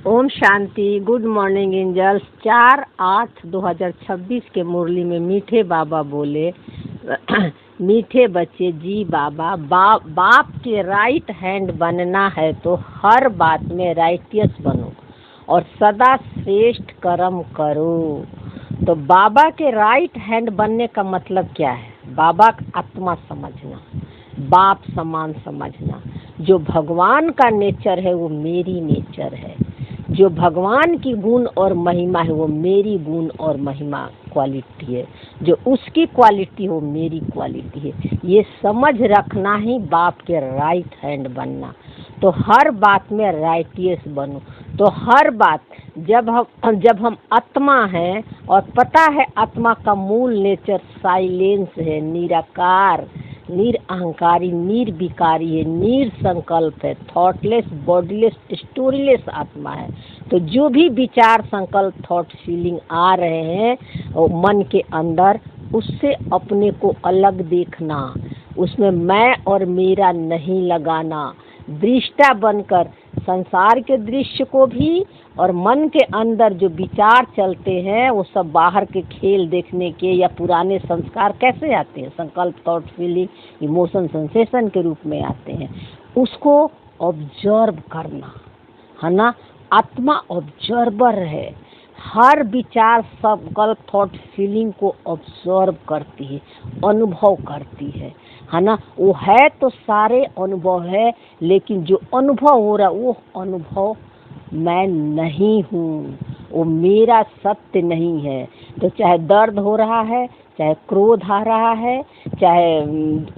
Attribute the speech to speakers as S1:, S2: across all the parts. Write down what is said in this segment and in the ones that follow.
S1: ओम शांति। Good morning angels. 4/8/2026 के मुरली में मीठे बाबा बोले मीठे बच्चे जी बाबा, बाप के राइट हैंड बनना है तो हर बात में राइटियस बनो और सदा श्रेष्ठ कर्म करो। तो बाबा के राइट हैंड बनने का मतलब क्या है? बाबा का आत्मा समझना, बाप समान समझना। जो भगवान का नेचर है वो मेरी नेचर है, जो भगवान की गुण और महिमा है वो मेरी गुण और महिमा क्वालिटी है, जो उसकी क्वालिटी हो मेरी क्वालिटी है। ये समझ रखना ही बाप के राइट हैंड बनना। तो हर बात में राइटियस बनो। तो हर बात जब हम आत्मा हैं और पता है आत्मा का मूल नेचर साइलेंस है, निराकार, निरअहंकारी, निर्विकारी है, निरसंकल्प है, थॉटलेस, बॉडीलेस, स्टोरीलेस आत्मा है। तो जो भी विचार, संकल्प, थॉट, फीलिंग आ रहे हैं मन के अंदर, उससे अपने को अलग देखना, उसमें मैं और मेरा नहीं लगाना। दृष्टा बनकर संसार के दृश्य को भी और मन के अंदर जो विचार चलते हैं वो सब बाहर के खेल देखने के या पुराने संस्कार कैसे आते हैं, संकल्प, थॉट, फीलिंग, इमोशन, सेंसेशन के रूप में आते हैं, उसको ऑब्जर्व करना है ना। आत्मा ऑब्जर्वर है, हर विचार, संकल्प, थॉट, फीलिंग को ऑब्जर्व करती है, अनुभव करती है ना। वो है तो सारे अनुभव है, लेकिन जो अनुभव हो रहा है वो अनुभव मैं नहीं हूँ, वो मेरा सत्य नहीं है। तो चाहे दर्द हो रहा है, चाहे क्रोध आ रहा है, चाहे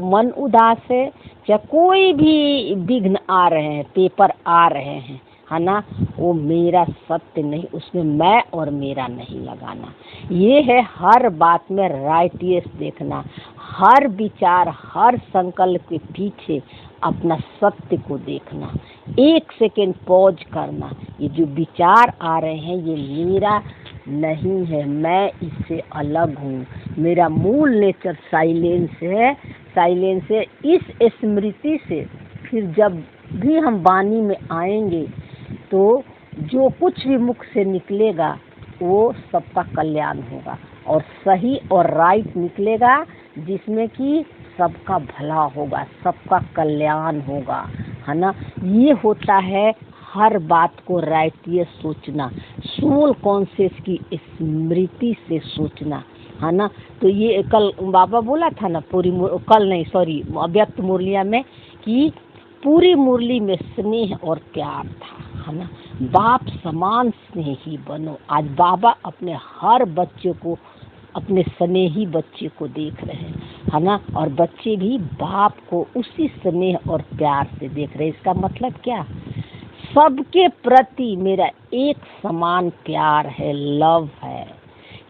S1: मन उदास है, चाहे कोई भी विघ्न आ रहे हैं, पेपर आ रहे हैं, है ना, वो मेरा सत्य नहीं, उसमें मैं और मेरा नहीं लगाना। ये है हर बात में राइटियस देखना, हर विचार, हर संकल्प के पीछे अपना सत्य को देखना, एक सेकेंड पॉज करना। ये जो विचार आ रहे हैं ये मेरा नहीं है, मैं इससे अलग हूँ, मेरा मूल नेचर साइलेंस है, साइलेंस है। इस स्मृति से फिर जब भी हम वाणी में आएंगे तो जो कुछ भी मुख से निकलेगा वो सबका कल्याण होगा और सही और राइट निकलेगा, जिसमें कि सबका भला होगा, सबका कल्याण होगा, है ना। ये होता है हर बात को राइटियस सोचना, सोल कॉन्शियस की स्मृति से सोचना, है ना। तो ये कल बाबा बोला था ना, अव्यक्त मुरलिया में, कि पूरी मुरली में स्नेह और प्यार था, है ना। बाप समान स्नेही बनो। आज बाबा अपने हर बच्चे को, अपने स्नेही बच्चे को देख रहे हैं, है ना, और बच्चे भी बाप को उसी स्नेह और प्यार से देख रहे हैं। इसका मतलब क्या? सबके प्रति मेरा एक समान प्यार है, लव है।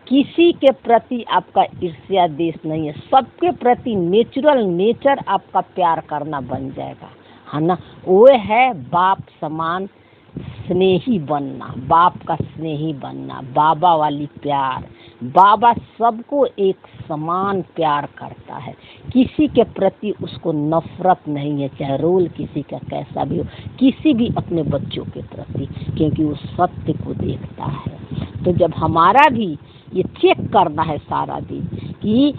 S1: किसी के प्रति आपका ईर्ष्या देश नहीं है, सबके प्रति नेचुरल नेचर आपका प्यार करना बन जाएगा, है ना। वो है बाप समान स्नेही बनना, बाप का स्नेही बनना, बाबा वाली प्यार। बाबा सबको एक समान प्यार करता है, किसी के प्रति उसको नफरत नहीं है, चाहे रोल किसी का कैसा भी हो, किसी भी अपने बच्चों के प्रति, क्योंकि वो सत्य को देखता है। तो जब हमारा भी ये चेक करना है सारा दिन कि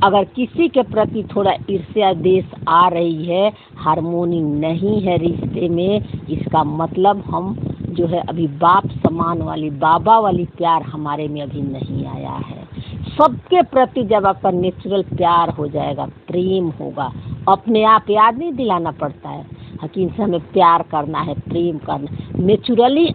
S1: अगर किसी के प्रति थोड़ा ईर्ष्या देश आ रही है, हार्मोनी नहीं है रिश्ते में, इसका मतलब हम जो है अभी बाप समान वाली, बाबा वाली प्यार हमारे में अभी नहीं आया है। सबके प्रति जब आपका नेचुरल प्यार हो जाएगा, प्रेम होगा, अपने आप याद नहीं दिलाना पड़ता है कि इनसे हमें प्यार करना है, प्रेम करना, नेचुरली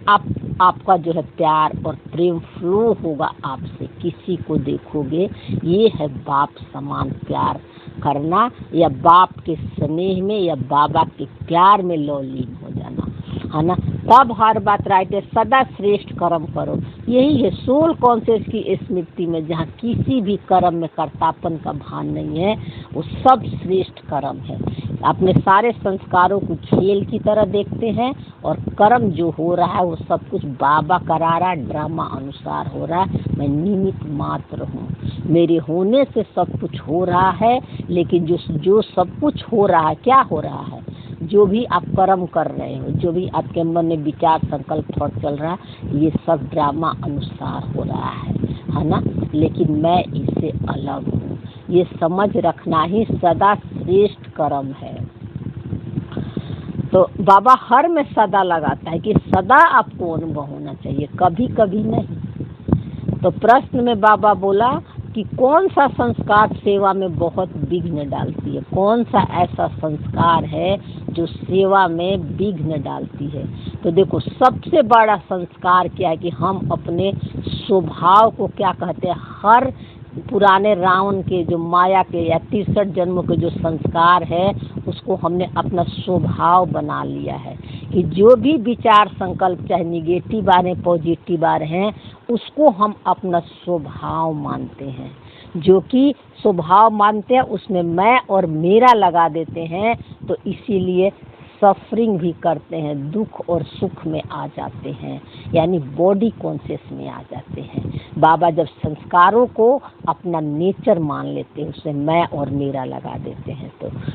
S1: आपका जो है प्यार और प्रेम फ्लो होगा आपसे, किसी को देखोगे। ये है बाप समान प्यार करना, या बाप के स्नेह में या बाबा के प्यार में लौलीन हो जाना, है ना। तब हर बात राइट है, सदा श्रेष्ठ कर्म करो। यही है सोल कॉन्शियस की स्मृति में, जहाँ किसी भी कर्म में कर्तापन का भान नहीं है, वो सब श्रेष्ठ कर्म है। अपने सारे संस्कारों को खेल की तरह देखते हैं और कर्म जो हो रहा है वो सब कुछ बाबा करा रहा, ड्रामा अनुसार हो रहा है, मैं निमित्त मात्र हूँ। मेरे होने से सब कुछ हो रहा है, लेकिन जो सब कुछ हो रहा है, क्या हो रहा है? जो भी आप कर्म कर रहे हो, जो भी आपके मन में विचार संकल्प थॉट चल रहा है, ये सब ड्रामा अनुसार हो रहा है ना, लेकिन मैं इससे अलग हूँ। ये समझ रखना ही सदा श्रेष्ठ कर्म है। तो बाबा हर में सदा लगाता है कि सदा आपको अनुभव होना चाहिए, कभी कभी नहीं। तो प्रश्न में बाबा बोला कि कौन सा संस्कार सेवा में बहुत विघ्न डालती है, कौन सा ऐसा संस्कार है जो सेवा में विघ्न डालती है। तो देखो सबसे बड़ा संस्कार क्या है कि हम अपने स्वभाव को क्या कहते हैं, हर पुराने रावण के जो माया के या 63 जन्मों के जो संस्कार है उसको हमने अपना स्वभाव बना लिया है कि जो भी विचार संकल्प चाहे निगेटिव आ रहे पॉजिटिव आ रहे हैं उसको हम अपना स्वभाव मानते हैं। जो कि स्वभाव मानते हैं उसमें मैं और मेरा लगा देते हैं, तो इसीलिए सफरिंग भी करते हैं, दुख और सुख में आ जाते हैं, यानी बॉडी कॉन्शियस में आ जाते हैं। बाबा जब संस्कारों को अपना नेचर मान लेते हैं, उसमें मैं और मेरा लगा देते हैं,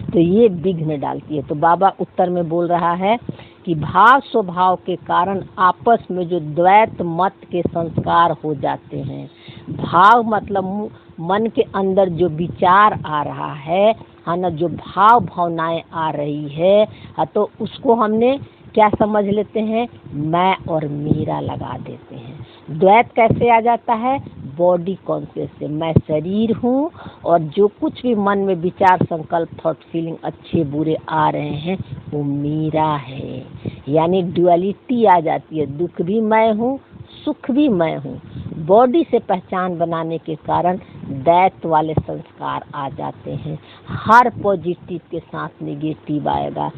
S1: तो ये विघ्न डालती है। तो बाबा उत्तर में बोल रहा है कि भाव स्वभाव के कारण आपस में जो द्वैत मत के संस्कार हो जाते हैं, भाव मतलब मन के अंदर जो विचार आ रहा है ना, जो भाव भावनाएं आ रही है, तो उसको हमने क्या समझ लेते हैं, मैं और मेरा लगा देते हैं। द्वैत कैसे आ जाता है, बॉडी कॉन्शियस से, मैं शरीर हूँ और जो कुछ भी मन में विचार संकल्प थॉट फीलिंग अच्छे बुरे आ रहे हैं वो मेरा है, यानी ड्युअलिटी आ जाती है, दुख भी मैं हूँ सुख भी मैं हूँ। बॉडी से पहचान बनाने के कारण दैत वाले संस्कार आ जाते हैं। हर पॉजिटिव के साथ नेगेटिव आएगा,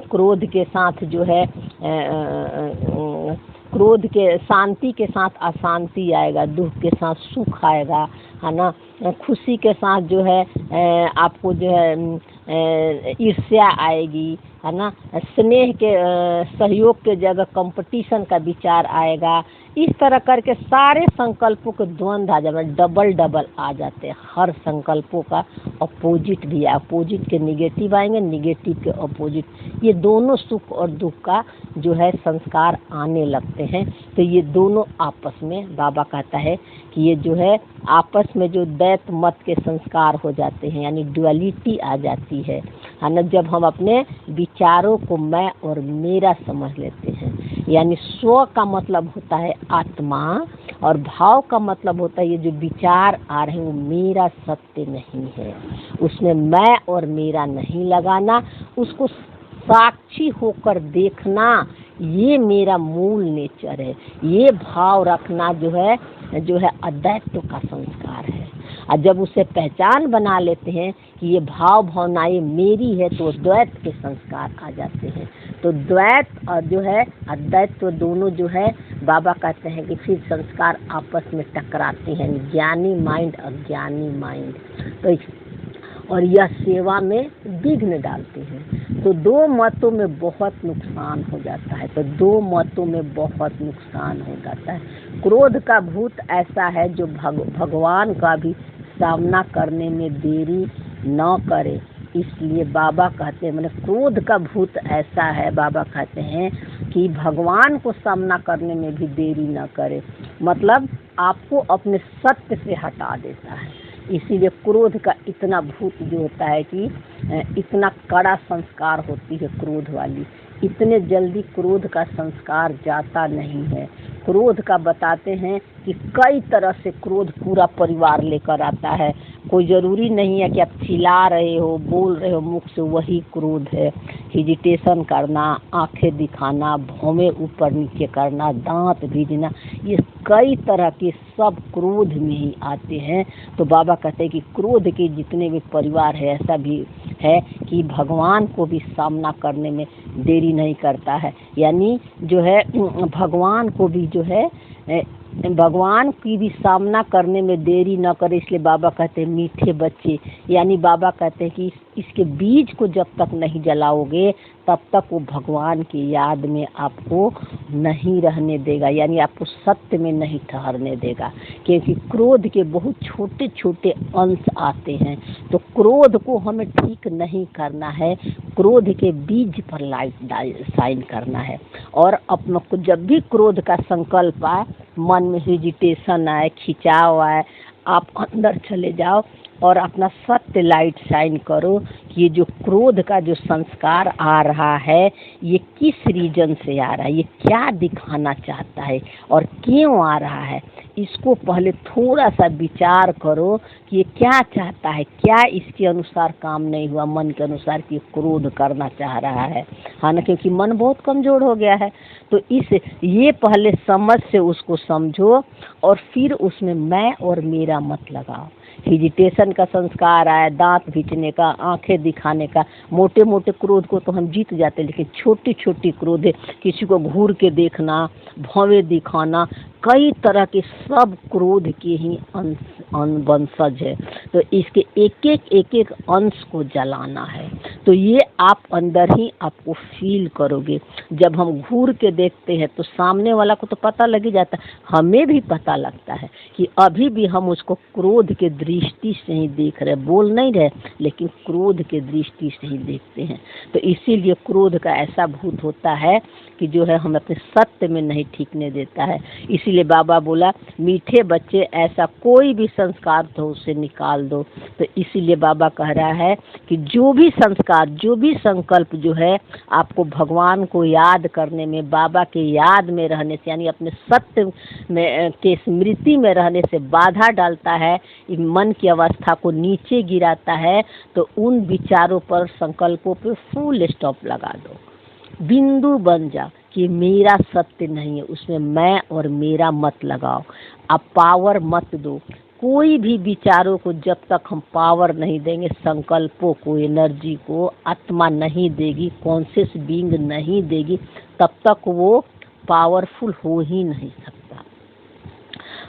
S1: क्रोध के साथ जो है क्रोध के शांति के साथ अशांति आएगा, दुख के साथ सुख आएगा, है ना, खुशी के साथ जो है आपको जो है ईर्ष्या आएगी, है ना, स्नेह के सहयोग के जगह कंपटीशन का विचार आएगा। इस तरह करके सारे संकल्पों के द्वंद्व आ जाए, डबल डबल आ जाते हैं। हर संकल्पों का अपोजिट भी है, अपोजिट के निगेटिव आएंगे, निगेटिव के अपोजिट, ये दोनों सुख और दुख का जो है संस्कार आने लगते हैं। तो ये दोनों आपस में बाबा कहता है कि ये जो है आपस में जो दैत मत के संस्कार हो जाते हैं, यानी ड्युअलिटी आ जाती है ना। जब हम अपने विचारों को मैं और मेरा समझ लेते हैं, यानी स्व का मतलब होता है आत्मा और भाव का मतलब होता है ये जो विचार आ रहे हैं वो मेरा सत्य नहीं है, उसमें मैं और मेरा नहीं लगाना, उसको साक्षी होकर देखना, ये मेरा मूल नेचर है। ये भाव रखना जो है अद्वैत का संस्कार है। और जब उसे पहचान बना लेते हैं कि ये भाव भावनाएं मेरी है, तो द्वैत के संस्कार आ जाते हैं। तो द्वैत और जो है अद्वैत तो दोनों जो है बाबा कहते हैं कि फिर संस्कार आपस में टकराते हैं, ज्ञानी माइंड अज्ञानी माइंड, तो और यह सेवा में विघ्न डालते हैं। तो दो मतों में बहुत नुकसान हो जाता है, तो दो मतों में बहुत नुकसान हो जाता है। क्रोध का भूत ऐसा है जो भगवान का भी सामना करने में देरी न करे, इसलिए बाबा कहते हैं, मतलब क्रोध का भूत ऐसा है, बाबा कहते हैं कि भगवान को सामना करने में भी देरी न करे, मतलब आपको अपने सत्य से हटा देता है। इसीलिए क्रोध का इतना भूत जो होता है कि इतना कड़ा संस्कार होती है क्रोध वाली, इतने जल्दी क्रोध का संस्कार जाता नहीं है। क्रोध का बताते हैं कि कई तरह से क्रोध पूरा परिवार लेकर आता है। कोई ज़रूरी नहीं है कि आप चिल्ला रहे हो, बोल रहे हो मुख से वही क्रोध है। हिजिटेशन करना, आंखें दिखाना, भौवें ऊपर नीचे करना, दांत भीजना, ये कई तरह के सब क्रोध में ही आते हैं। तो बाबा कहते हैं कि क्रोध के जितने भी परिवार है, ऐसा भी है कि भगवान को भी सामना करने में देरी नहीं करता है, यानी जो है भगवान को भी जो है भगवान की भी सामना करने में देरी न करे, इसलिए बाबा कहते हैं मीठे बच्चे, यानी बाबा कहते हैं कि इसके बीज को जब तक नहीं जलाओगे तब तक वो भगवान की याद में आपको नहीं रहने देगा, यानी आपको सत्य में नहीं ठहरने देगा। क्योंकि क्रोध के बहुत छोटे छोटे अंश आते हैं, तो क्रोध को हमें ठीक नहीं करना है, क्रोध के बीज पर लाइट साइन करना है। और अपनों को जब भी क्रोध का संकल्प आए, मन में हेजिटेशन आए, खिंचाव आए, आप अंदर चले जाओ और अपना सत्य लाइट शाइन करो कि ये जो क्रोध का जो संस्कार आ रहा है ये किस रीजन से आ रहा है, ये क्या दिखाना चाहता है और क्यों आ रहा है। इसको पहले थोड़ा सा विचार करो कि ये क्या चाहता है, क्या इसके अनुसार काम नहीं हुआ, मन के अनुसार कि क्रोध करना चाह रहा है ना, क्योंकि मन बहुत कमज़ोर हो गया है। तो ये पहले समझ से उसको समझो और फिर उसमें मैं और मेरा मत लगाओ। हिजिटेशन का संस्कार आया, दांत खींचने का, आंखें दिखाने का, मोटे मोटे क्रोध को तो हम जीत जाते, लेकिन छोटी छोटी क्रोध है, किसी को घूर के देखना, भौवे दिखाना, कई तरह के सब क्रोध के ही वंशज है। तो इसके एक एक अंश को जलाना है। तो ये आप अंदर ही आपको फील करोगे। जब हम घूर के देखते हैं तो सामने वाला को तो पता लग ही जाता है, हमें भी पता लगता है कि अभी भी हम उसको क्रोध के दृष्टि से ही देख रहे, बोल नहीं रहे, लेकिन क्रोध के दृष्टि से ही देखते हैं। तो इसीलिए क्रोध का ऐसा भूत होता है कि जो है हमें अपने सत्य में नहीं ठीकने देता है। इसीलिए बाबा बोला मीठे बच्चे ऐसा कोई भी संस्कार तो उसे निकाल दो। तो इसीलिए बाबा कह रहा है कि जो भी संस्कार, जो भी संकल्प जो है आपको भगवान को याद करने में, बाबा के याद में रहने से, यानी अपने सत्य में के स्मृति में रहने से बाधा डालता है, मन की अवस्था को नीचे गिराता है, तो उन विचारों पर, संकल्पों पर फुल स्टॉप लगा दो। बिंदु बन जा कि मेरा सत्य नहीं है, उसमें मैं और मेरा मत लगाओ। आप पावर मत दो। कोई भी विचारों को जब तक हम पावर नहीं देंगे, संकल्पों को, एनर्जी को आत्मा नहीं देगी, कॉन्शियस बीइंग नहीं देगी, तब तक वो पावरफुल हो ही नहीं सकता,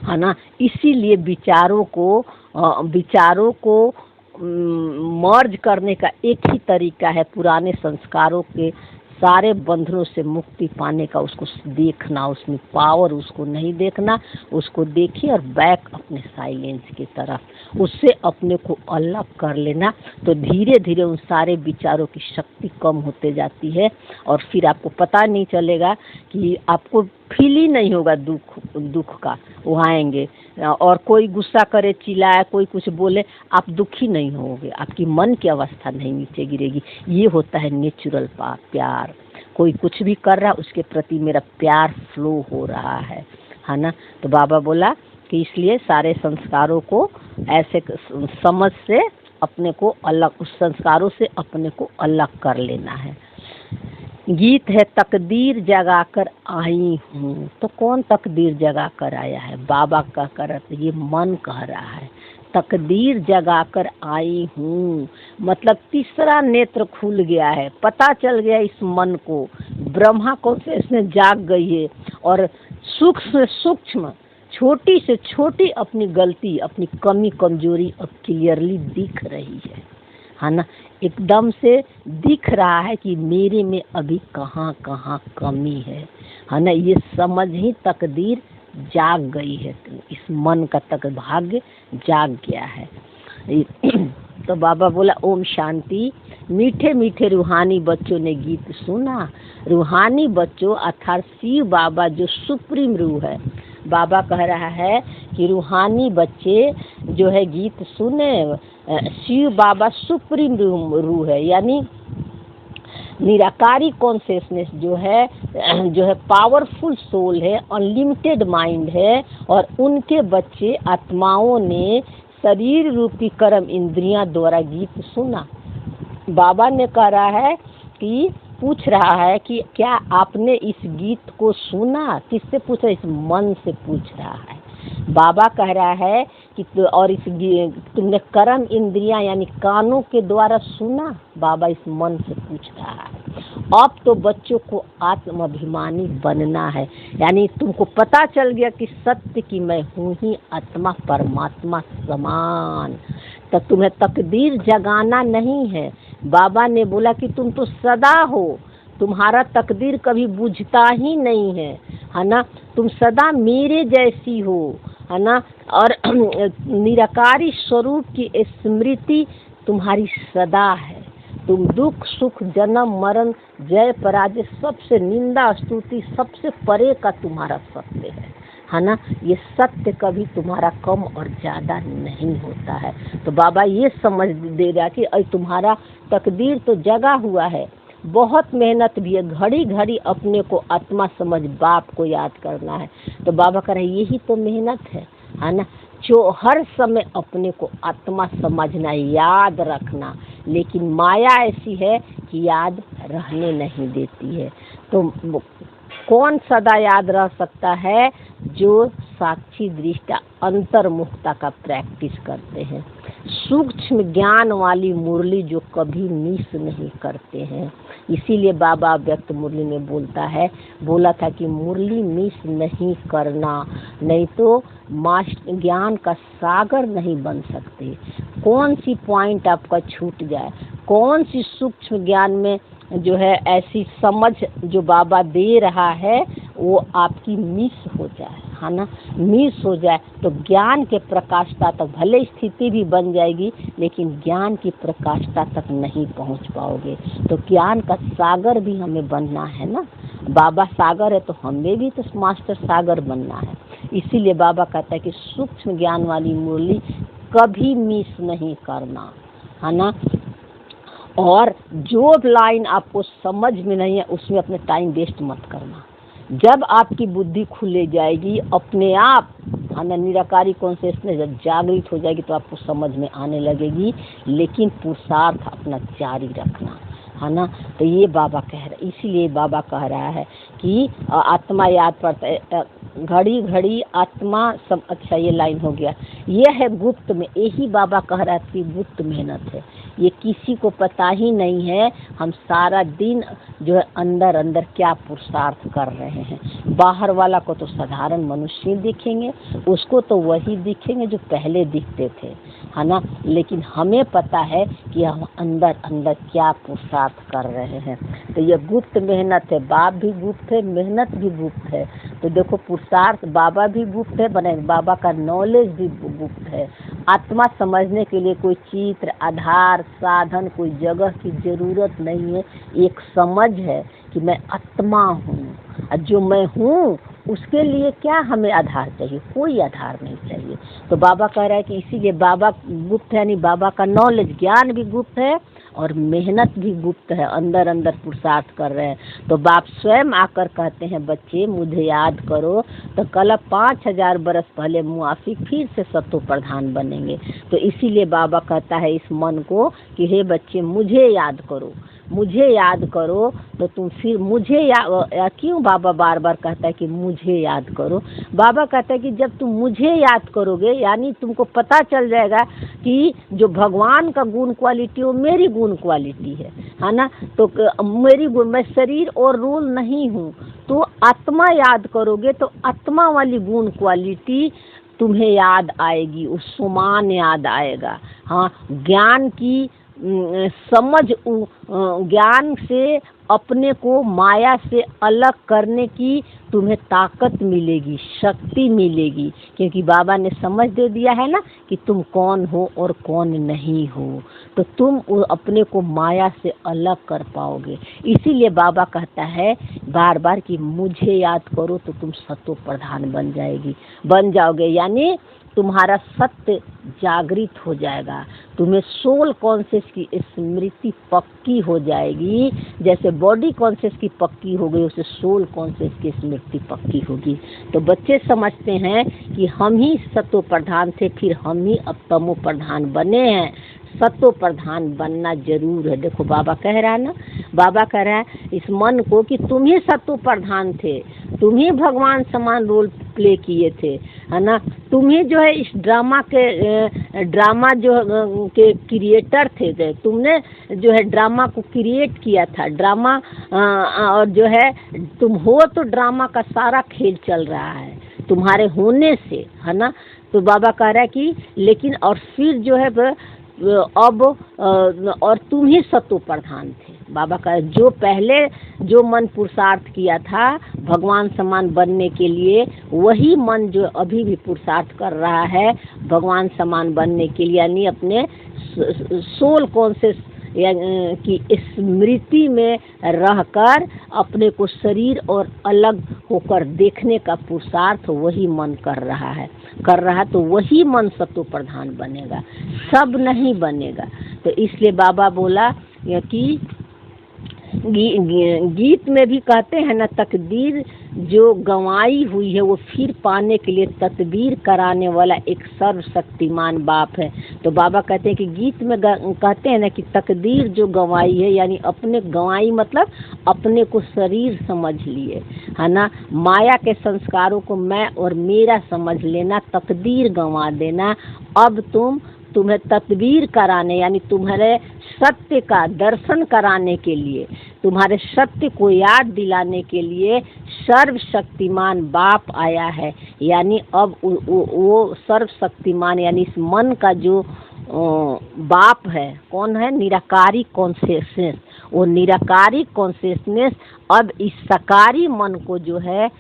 S1: है ना। इसीलिए विचारों को मर्ज करने का एक ही तरीका है, पुराने संस्कारों के सारे बंधनों से मुक्ति पाने का, उसको देखना, उसमें पावर, उसको नहीं देखना, उसको देखिए और बैक अपने साइलेंस की तरफ, उससे अपने को अलग कर लेना। तो धीरे धीरे उन सारे विचारों की शक्ति कम होते जाती है और फिर आपको पता नहीं चलेगा कि आपको फील ही नहीं होगा दुख का। वो आएंगे और कोई गुस्सा करे, चिल्लाए, कोई कुछ बोले, आप दुखी नहीं होगे, आपकी मन की अवस्था नहीं नीचे गिरेगी। ये होता है नेचुरल प्यार। कोई कुछ भी कर रहा, उसके प्रति मेरा प्यार फ्लो हो रहा है ना। तो बाबा बोला कि इसलिए सारे संस्कारों को ऐसे समझ से अपने को अलग, उस संस्कारों से अपने को अलग कर लेना है। गीत है तकदीर जगाकर आई हूँ। तो कौन तकदीर जगा कर आया है? बाबा का करत, ये मन कह रहा है तकदीर जगाकर आई हूँ। मतलब तीसरा नेत्र खुल गया है, पता चल गया इस मन को, ब्रह्मा को से इसमें जाग गई है और सूक्ष्म सूक्ष्म, छोटी से छोटी अपनी गलती, अपनी कमी कमजोरी अब क्लियरली दिख रही है ना। एकदम से दिख रहा है कि मेरे में अभी कहाँ कहाँ कमी है ना। ये समझ ही तकदीर जाग गई है, इस मन का तक भाग्य जाग गया है। तो बाबा बोला ओम शांति। मीठे मीठे रूहानी बच्चों ने गीत सुना। रूहानी बच्चों अर्थात शिव बाबा जो सुप्रीम रूह है, बाबा कह रहा है कि रूहानी बच्चे जो है गीत सुने। शिव बाबा सुप्रीम रूह है, यानी निराकारी कॉन्शियसनेस जो है पावरफुल सोल है, अनलिमिटेड माइंड है। और उनके बच्चे आत्माओं ने शरीर रूपी कर्म इंद्रियां द्वारा गीत सुना। बाबा ने कह रहा है कि पूछ रहा है कि क्या आपने इस गीत को सुना? किससे पूछ रहा है? इस मन से पूछ रहा है। बाबा कह रहा है कि और इस तुमने कर्म इंद्रियां यानी कानों के द्वारा सुना? बाबा इस मन से पूछ रहा है। अब तो बच्चों को आत्माभिमानी बनना है, यानी तुमको पता चल गया कि सत्य की मैं हूँ ही आत्मा परमात्मा समान, तो तुम्हें तकदीर जगाना नहीं है। बाबा ने बोला कि तुम तो सदा हो, तुम्हारा तकदीर कभी बुझता ही नहीं है ना। तुम सदा मेरे जैसी हो, है ना। और निराकारी स्वरूप की स्मृति तुम्हारी सदा है। तुम दुख सुख जन्म मरण जय पराजय सबसे निंदा स्तुति सबसे परे का तुम्हारा सत्य है ना। ये सत्य कभी तुम्हारा कम और ज़्यादा नहीं होता है। तो बाबा ये समझ दे रहा कि तुम्हारा तकदीर तो जगा हुआ है, बहुत मेहनत भी है, घड़ी घड़ी अपने को आत्मा समझ बाप को याद करना है। तो बाबा कह रहे यही तो मेहनत है ना। जो हर समय अपने को आत्मा समझना, याद रखना, लेकिन माया ऐसी है कि याद रहने नहीं देती है। तो कौन सदा याद रह सकता है? जो साक्षी दृष्टा अंतर्मुखता का प्रैक्टिस करते हैं, सूक्ष्म ज्ञान वाली मुरली जो कभी मिस नहीं करते हैं। इसीलिए बाबा व्यक्त मुरली में बोला था कि मुरली मिस नहीं करना, नहीं तो मास्टर ज्ञान का सागर नहीं बन सकते। कौन सी पॉइंट आपका छूट जाए, कौन सी सूक्ष्म ज्ञान में जो है ऐसी समझ जो बाबा दे रहा है वो आपकी मिस हो जाए, है ना। मिस हो जाए तो ज्ञान के प्रकाशता तक भले स्थिति भी बन जाएगी, लेकिन ज्ञान की प्रकाशता तक नहीं पहुंच पाओगे। तो ज्ञान का सागर भी हमें बनना है ना। बाबा सागर है तो हमें भी तो मास्टर सागर बनना है। इसीलिए बाबा कहता है कि सूक्ष्म ज्ञान वाली मुरली कभी मिस नहीं करना, है ना। और जो लाइन आपको समझ में नहीं है उसमें अपने टाइम वेस्ट मत करना। जब आपकी बुद्धि खुले जाएगी अपने आप, है ना, निराकारी कॉन्शियसनेस जब जागृत हो जाएगी तो आपको समझ में आने लगेगी। लेकिन पुरुषार्थ अपना जारी रखना, है ना। तो ये बाबा कह रहे, इसीलिए बाबा कह रहा है कि आत्मा याद पड़ता घड़ी घड़ी आत्मा सब। अच्छा ये लाइन हो गया, ये है गुप्त में। यही बाबा कह रहा है कि गुप्त मेहनत है, ये किसी को पता ही नहीं है। हम सारा दिन जो है अंदर अंदर क्या पुरुषार्थ कर रहे हैं। बाहर वाला को तो साधारण मनुष्य दिखेंगे, उसको तो वही दिखेंगे जो पहले दिखते थे, है ना। लेकिन हमें पता है कि हम अंदर अंदर क्या पुरुषार्थ कर रहे हैं। तो ये गुप्त मेहनत है। बाप भी गुप्त है, मेहनत भी गुप्त है। तो देखो पुरुषार्थ बाबा भी गुप्त है, बने बाबा का नॉलेज भी गुप्त है। आत्मा समझने के लिए कोई चित्र आधार साधन कोई जगह की जरूरत नहीं है। एक समझ है कि मैं आत्मा हूँ, और जो मैं हूँ उसके लिए क्या हमें आधार चाहिए? कोई आधार नहीं चाहिए। तो बाबा कह रहा है कि इसीलिए बाबा गुप्त है, यानी बाबा का नॉलेज ज्ञान भी गुप्त है और मेहनत भी गुप्त है। अंदर अंदर पुरुषार्थ कर रहे हैं। तो बाप स्वयं आकर कहते हैं बच्चे मुझे याद करो, तो कल 5000 बरस पहले मुआफी फिर से सत्तो प्रधान बनेंगे। तो इसीलिए बाबा कहता है इस मन को कि हे बच्चे मुझे याद करो, मुझे याद करो। तो तुम फिर मुझे क्यों बाबा बार बार कहता है कि मुझे याद करो? बाबा कहता है कि जब तुम मुझे याद करोगे, यानी तुमको पता चल जाएगा कि जो भगवान का गुण क्वालिटी वो मेरी गुण क्वालिटी है ना। तो मेरी गुण, मैं शरीर और रूल नहीं हूँ। तो आत्मा याद करोगे तो आत्मा वाली गुण क्वालिटी तुम्हें याद आएगी, उस समान याद आएगा। हाँ, ज्ञान की समझ, ज्ञान से अपने को माया से अलग करने की तुम्हें ताकत मिलेगी, शक्ति मिलेगी, क्योंकि बाबा ने समझ दे दिया है ना कि तुम कौन हो और कौन नहीं हो। तो तुम अपने को माया से अलग कर पाओगे। इसीलिए बाबा कहता है बार बार कि मुझे याद करो तो तुम सत्तो प्रधान बन जाओगे, यानी तुम्हारा सत्य जागृत हो जाएगा। तुम्हें सोल कॉन्शियस की स्मृति पक्की हो जाएगी। जैसे बॉडी कॉन्शियस की पक्की हो गई, उसे सोल कॉन्शियस की स्मृति पक्की होगी। तो बच्चे समझते हैं कि हम ही सत्तो प्रधान थे, फिर हम ही अब तमो प्रधान बने हैं। सत्तो प्रधान बनना जरूर है। देखो बाबा कह रहा है ना, बाबा कह रहा है इस मन को कि तुम ही सत्व प्रधान थे, तुम ही भगवान समान रोल प्ले किए थे, है ना। तुम ही जो है इस ड्रामा के क्रिएटर थे, तुमने जो है ड्रामा को क्रिएट किया था। ड्रामा और जो है तुम हो तो ड्रामा का सारा खेल चल रहा है तुम्हारे होने से, है ना। तो बाबा कह रहा है कि लेकिन और फिर जो है अब और तुम ही सत्व प्रधान थे। बाबा का जो पहले जो मन पुरुषार्थ किया था भगवान समान बनने के लिए, वही मन जो अभी भी पुरुषार्थ कर रहा है भगवान समान बनने के लिए, यानी अपने सोल कॉन्शियस की स्मृति में रहकर अपने को शरीर और अलग होकर देखने का पुरुषार्थ वही मन कर रहा तो वही मन सत्व प्रधान बनेगा, सब नहीं बनेगा। तो इसलिए बाबा बोला कि गीत में भी कहते हैं ना, तकदीर जो गंवाई हुई है वो फिर पाने के लिए तदबीर कराने वाला एक सर्वशक्तिमान बाप है। तो बाबा कहते हैं कि गीत में कहते हैं ना कि तकदीर जो गंवाई है, यानी अपने गंवाई मतलब अपने को शरीर समझ लिए, है ना। माया के संस्कारों को मैं और मेरा समझ लेना, तकदीर गंवा देना। अब तुम्हें तदबीर कराने यानी तुम्हारे सत्य का दर्शन कराने के लिए, तुम्हारे सत्य को याद दिलाने के लिए सर्वशक्तिमान बाप आया है। यानी अब वो सर्वशक्तिमान यानी इस मन का जो बाप है, कौन है? निराकारी कॉन्शियसनेस। वो निराकारी कॉन्शियसनेस अब इस सकारी मन को जो है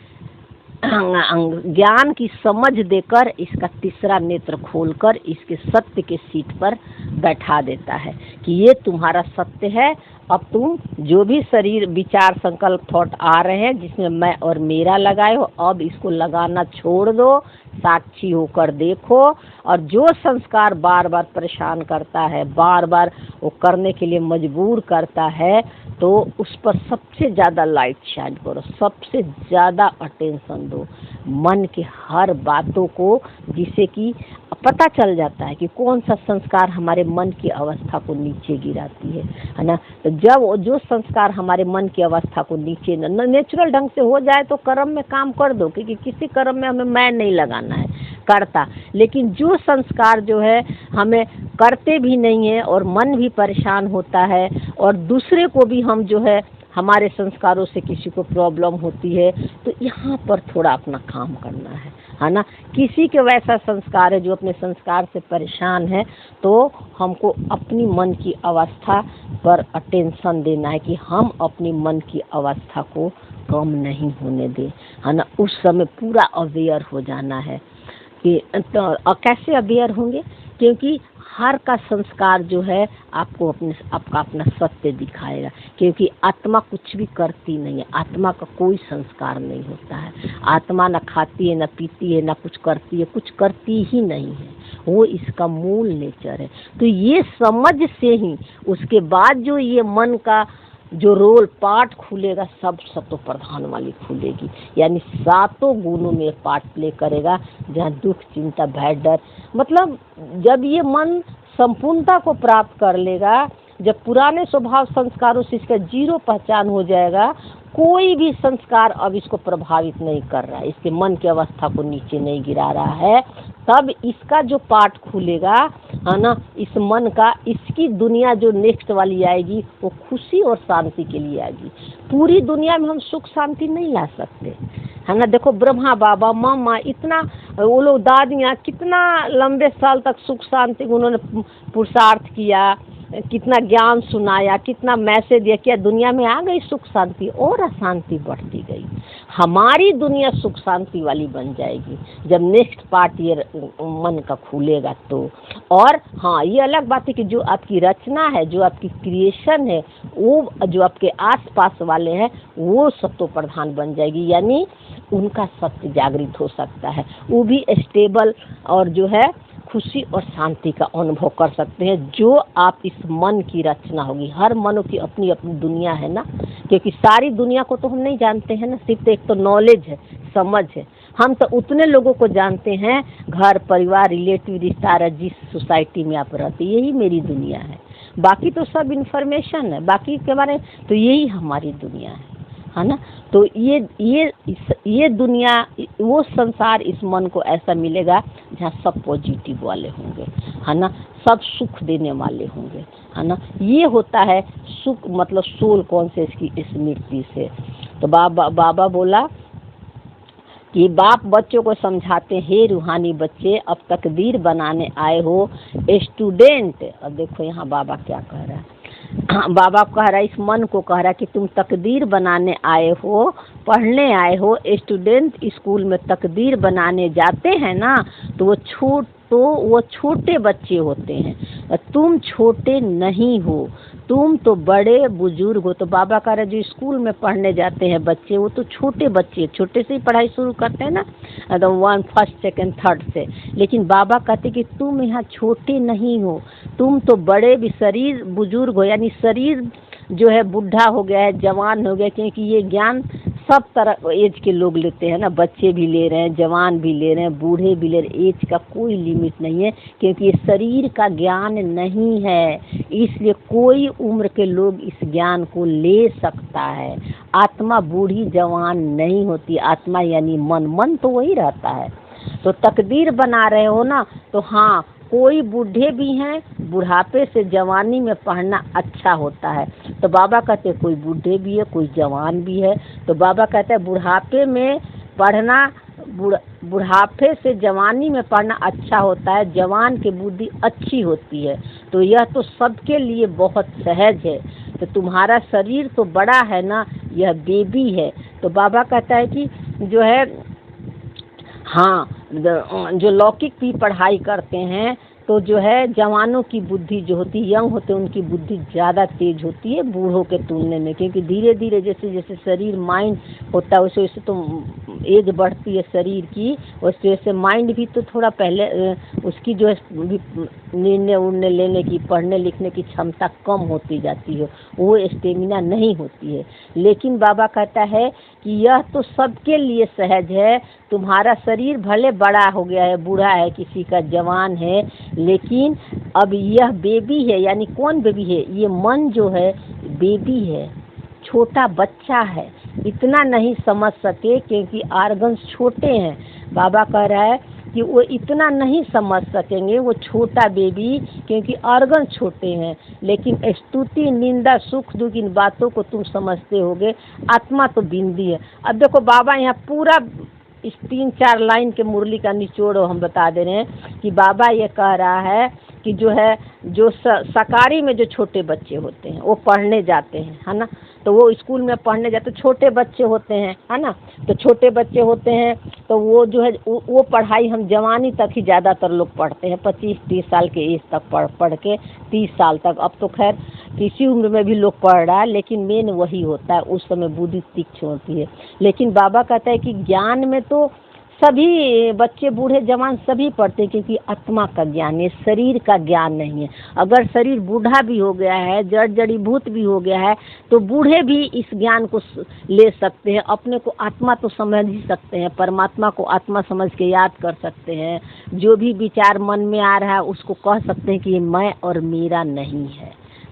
S1: ज्ञान की समझ देकर इसका तीसरा नेत्र खोलकर इसके सत्य के सीट पर बैठा देता है कि ये तुम्हारा सत्य है। अब तुम जो भी शरीर विचार संकल्प थॉट आ रहे हैं जिसमें मैं और मेरा लगाए हो, अब इसको लगाना छोड़ दो, साक्षी होकर देखो। और जो संस्कार बार बार परेशान करता है, बार बार वो करने के लिए मजबूर करता है, तो उस पर सबसे ज़्यादा लाइट शाइन करो, सबसे ज़्यादा अटेंशन दो मन के हर बातों को, जिससे कि पता चल जाता है कि कौन सा संस्कार हमारे मन की अवस्था को नीचे गिराती है ना। तो जब जो संस्कार हमारे मन की अवस्था को नीचे नेचुरल ढंग से हो जाए तो कर्म में काम कर दो, क्योंकि किसी कर्म में हमें मैं नहीं लगाना है करता। लेकिन जो संस्कार जो है हमें करते भी नहीं है और मन भी परेशान होता है और दूसरे को भी हम जो है हमारे संस्कारों से किसी को प्रॉब्लम होती है, तो यहाँ पर थोड़ा अपना काम करना है ना। किसी के वैसा संस्कार है जो अपने संस्कार से परेशान है, तो हमको अपनी मन की अवस्था पर अटेंशन देना है कि हम अपनी मन की अवस्था को कम नहीं होने दें, है ना। उस समय पूरा अवेयर हो जाना है कि तो कैसे अवेयर होंगे, क्योंकि हर का संस्कार जो है आपको आपका अपना सत्य दिखाएगा। क्योंकि आत्मा कुछ भी करती नहीं है, आत्मा का कोई संस्कार नहीं होता है। आत्मा न खाती है, न पीती है, न कुछ करती है, कुछ करती ही नहीं है, वो इसका मूल नेचर है। तो ये समझ से ही उसके बाद जो ये मन का जो रोल पार्ट खुलेगा, सब सत्व प्रधान वाली खुलेगी, यानी सातों गुणों में पार्ट प्ले करेगा, जहाँ दुख चिंता भय डर, मतलब जब ये मन संपूर्णता को प्राप्त कर लेगा, जब पुराने स्वभाव संस्कारों से इसका जीरो पहचान हो जाएगा, कोई भी संस्कार अब इसको प्रभावित नहीं कर रहा है, इसके मन की अवस्था को नीचे नहीं गिरा रहा है, तब इसका जो पार्ट खुलेगा, है ना, इस मन का, इसकी दुनिया जो नेक्स्ट वाली आएगी वो खुशी और शांति के लिए आएगी। पूरी दुनिया में हम सुख शांति नहीं ला सकते, है ना। देखो ब्रह्मा बाबा मामा इतना, वो लोग दादियाँ कितना लंबे साल तक सुख शांति उन्होंने पुरुषार्थ किया, कितना ज्ञान सुनाया, कितना मैसेज दिया, क्या दुनिया में आ गई सुख शांति? और अशांति बढ़ती गई। हमारी दुनिया सुख शांति वाली बन जाएगी जब नेक्स्ट पार्ट ये मन का खुलेगा तो। और हाँ, ये अलग बात है कि जो आपकी रचना है, जो आपकी क्रिएशन है, वो जो आपके आसपास वाले हैं वो सत्व प्रधान बन जाएगी, यानी उनका सत्य जागृत हो सकता है, वो भी स्टेबल और जो है खुशी और शांति का अनुभव कर सकते हैं। जो आप इस मन की रचना होगी, हर मनो की अपनी अपनी दुनिया है ना, क्योंकि सारी दुनिया को तो हम नहीं जानते हैं ना, सिर्फ एक तो नॉलेज है, समझ है। हम तो उतने लोगों को जानते हैं, घर परिवार रिलेटिव रिश्तेदार, जिस सोसाइटी में आप रहते, यही मेरी दुनिया है। बाकी तो सब इन्फॉर्मेशन है, बाकी के बारे में तो यही हमारी दुनिया है ना। तो ये दुनिया, वो संसार इस मन को ऐसा मिलेगा जहाँ सब पॉजिटिव वाले होंगे, है ना, सब सुख देने वाले होंगे, है ना। ये होता है सुख, मतलब सोल कॉन्शियस की स्मृति से। तो बाबा बोला कि बाप बच्चों को समझाते हैं, हे रूहानी बच्चे, अब तकदीर बनाने आए हो स्टूडेंट। अब देखो यहाँ बाबा क्या कह रहा है, बाबा कह रहा है, इस मन को कह रहा है कि तुम तकदीर बनाने आए हो, पढ़ने आए हो। स्टूडेंट स्कूल में तकदीर बनाने जाते हैं ना, तो वो छोटे बच्चे होते हैं, तुम छोटे नहीं हो, तुम तो बड़े बुजुर्ग हो। तो बाबा कह रहे जो स्कूल में पढ़ने जाते हैं बच्चे, वो तो छोटे बच्चे, छोटे से ही पढ़ाई शुरू करते हैं ना, एकदम 1 फर्स्ट सेकंड थर्ड से। लेकिन बाबा कहते कि तुम यहाँ छोटे नहीं हो, तुम तो बड़े भी, शरीर बुजुर्ग हो, यानी शरीर जो है बूढ़ा हो गया है, जवान हो गया, क्योंकि ये ज्ञान सब तरह एज के लोग लेते हैं ना, बच्चे भी ले रहे हैं, जवान भी ले रहे हैं, बूढ़े भी ले रहे हैं, एज का कोई लिमिट नहीं है, क्योंकि ये शरीर का ज्ञान नहीं है, इसलिए कोई उम्र के लोग इस ज्ञान को ले सकता है। आत्मा बूढ़ी जवान नहीं होती, आत्मा यानी मन तो वही रहता है। तो तकदीर बना रहे हो ना, तो हाँ, कोई बूढ़े भी हैं, बुढ़ापे से जवानी में पढ़ना अच्छा होता है। तो बाबा कहते हैं कोई बूढ़े भी है, कोई जवान भी है। तो बाबा कहते हैं बुढ़ापे में पढ़ना, बुढ़ापे से जवानी में पढ़ना अच्छा होता है, जवान की बुद्धि अच्छी होती है। तो यह तो सबके लिए बहुत सहज है। तो तुम्हारा शरीर तो बड़ा है ना, यह बेबी है। तो बाबा कहता है कि जो है, हाँ, जो लौकिक भी पढ़ाई करते हैं, तो जो है जवानों की बुद्धि जो होती है, यंग होते हैं, उनकी बुद्धि ज़्यादा तेज होती है बूढ़ों के तुलने में, क्योंकि धीरे धीरे जैसे जैसे शरीर माइंड होता है, वैसे वैसे तो एज बढ़ती है शरीर की, वैसे वैसे माइंड भी तो थोड़ा पहले उसकी जो है निर्णय उड़ने लेने की, पढ़ने लिखने की क्षमता कम होती जाती है, वो स्टेमिना नहीं होती है। लेकिन बाबा कहता है कि यह तो सबके लिए सहज है। तुम्हारा शरीर भले बड़ा हो गया है, बूढ़ा है, किसी का जवान है, लेकिन अब यह बेबी है। यानी कौन बेबी है? ये मन जो है बेबी है, छोटा बच्चा है, इतना नहीं समझ सके क्योंकि ऑर्गन्स छोटे हैं। बाबा कह रहा है कि वो इतना नहीं समझ सकेंगे, वो छोटा बेबी, क्योंकि ऑर्गन छोटे हैं। लेकिन स्तुति, निंदा, सुख दुख, इन बातों को तुम समझते होगे। आत्मा तो बिंदी है। अब देखो बाबा यहाँ पूरा इस 3-4 लाइन के मुरली का निचोड़ हम बता दे रहे हैं कि बाबा ये कह रहा है कि जो है, जो सकारी में जो छोटे बच्चे होते हैं वो पढ़ने जाते हैं, है ना, तो वो स्कूल में पढ़ने जाते, छोटे बच्चे होते हैं, है ना, तो छोटे बच्चे होते हैं, तो वो जो है वो पढ़ाई हम जवानी तक ही ज़्यादातर लोग पढ़ते हैं, 25-30 साल के एज तक पढ़ के 30 साल तक। अब तो खैर किसी उम्र में भी लोग पढ़ रहा है, लेकिन मेन वही होता है, उस समय बुद्धि तीक्ष्ण होती है। लेकिन बाबा कहता है कि ज्ञान में तो सभी बच्चे, बूढ़े, जवान सभी पढ़ते हैं, क्योंकि आत्मा का ज्ञान है, शरीर का ज्ञान नहीं है। अगर शरीर बूढ़ा भी हो गया है, जड़ीभूत भी हो गया है, तो बूढ़े भी इस ज्ञान को ले सकते हैं, अपने को आत्मा तो समझ ही सकते हैं, परमात्मा को आत्मा समझ के याद कर सकते हैं। जो भी विचार मन में आ रहा है उसको कह सकते हैं कि ये मैं और मेरा नहीं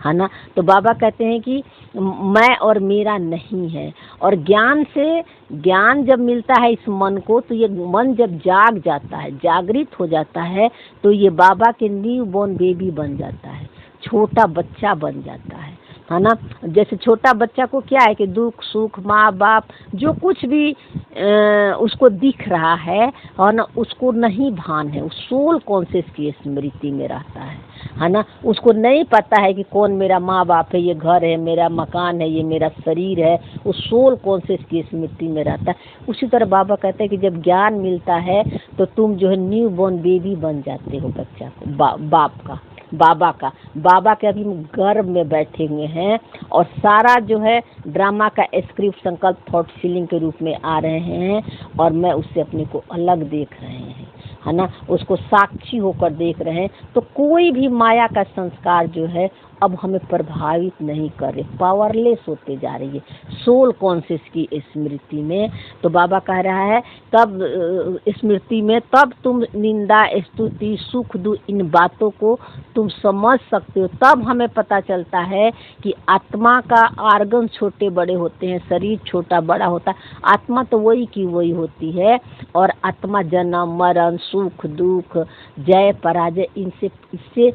S1: है ना। तो बाबा कहते हैं कि मैं और मेरा नहीं है। और ज्ञान से, ज्ञान जब मिलता है इस मन को, तो ये मन जब जाग जाता है, जागृत हो जाता है, तो ये बाबा के न्यू बॉर्न बेबी बन जाता है, छोटा बच्चा बन जाता है ना। जैसे छोटा बच्चा को क्या है कि दुख सुख, माँ बाप जो कुछ भी उसको दिख रहा है और ना, उसको नहीं भान है, उस सोल कॉन्शियस की स्मृति में रहता है ना। उसको नहीं पता है कि कौन मेरा माँ बाप है, ये घर है, मेरा मकान है, ये मेरा शरीर है, उस सोल कॉन्शियस की स्मृति में रहता है। उसी तरह बाबा कहते हैं कि जब ज्ञान मिलता है तो तुम जो है न्यू बॉर्न बेबी बन जाते हो बच्चा को, बाप का, बाबा का। बाबा के अभी गर्भ में बैठे हुए हैं और सारा जो है ड्रामा का स्क्रिप्ट, संकल्प, थॉट, फीलिंग के रूप में आ रहे हैं और मैं उससे अपने को अलग देख रहे हैं। है ना, उसको साक्षी होकर देख रहे हैं, तो कोई भी माया का संस्कार जो है अब हमें प्रभावित नहीं कर रहे, पावरलेस होते जा रही है सोल कॉन्शियस की स्मृति में। तो बाबा कह रहा है तब स्मृति में तब तुम निंदा स्तुति सुख दुख इन बातों को तुम समझ सकते हो। तब हमें पता चलता है कि आत्मा का आर्गन छोटे बड़े होते हैं, शरीर छोटा बड़ा होता है, आत्मा तो वही की वही होती है। और आत्मा जन्म मरण सुख दुख जय पराजय इससे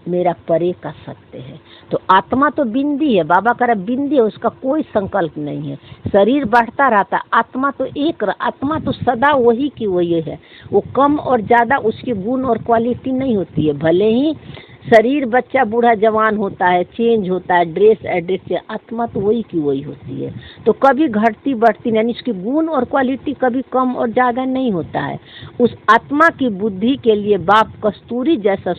S1: मेरा परे का सत्य है। तो आत्मा तो बिंदी है, बाबा कह रहा बिंदी है, उसका कोई संकल्प नहीं है। शरीर बढ़ता रहता, आत्मा तो एक, आत्मा तो सदा वही की वही है। वो कम और ज़्यादा उसकी गुण और क्वालिटी नहीं होती है। भले ही शरीर बच्चा बूढ़ा जवान होता है, चेंज होता है, ड्रेस एड्रेस से, आत्मा तो वही की वही होती है। तो कभी घटती बढ़ती, यानी इसकी गुण और क्वालिटी कभी कम और ज़्यादा नहीं होता है। उस आत्मा की बुद्धि के लिए बाप कस्तूरी जैसा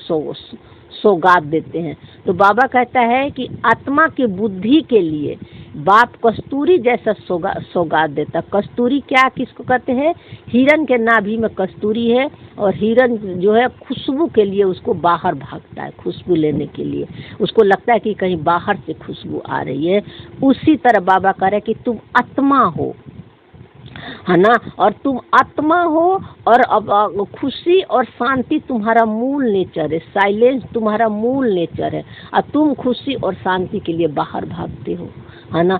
S1: सौगात देते हैं। तो बाबा कहता है कि आत्मा की बुद्धि के लिए बाप कस्तूरी जैसा सौगात देता। कस्तूरी क्या किसको कहते हैं? हिरन के नाभि में कस्तूरी है, और हिरन जो है खुशबू के लिए उसको बाहर भागता है, खुशबू लेने के लिए उसको लगता है कि कहीं बाहर से खुशबू आ रही है। उसी तरह बाबा कह रहे हैं कि तुम आत्मा हो, है ना, और तुम आत्मा हो, और अब खुशी और शांति तुम्हारा मूल नेचर है, साइलेंस तुम्हारा मूल नेचर है, और तुम खुशी और शांति के लिए बाहर भागते हो, है ना,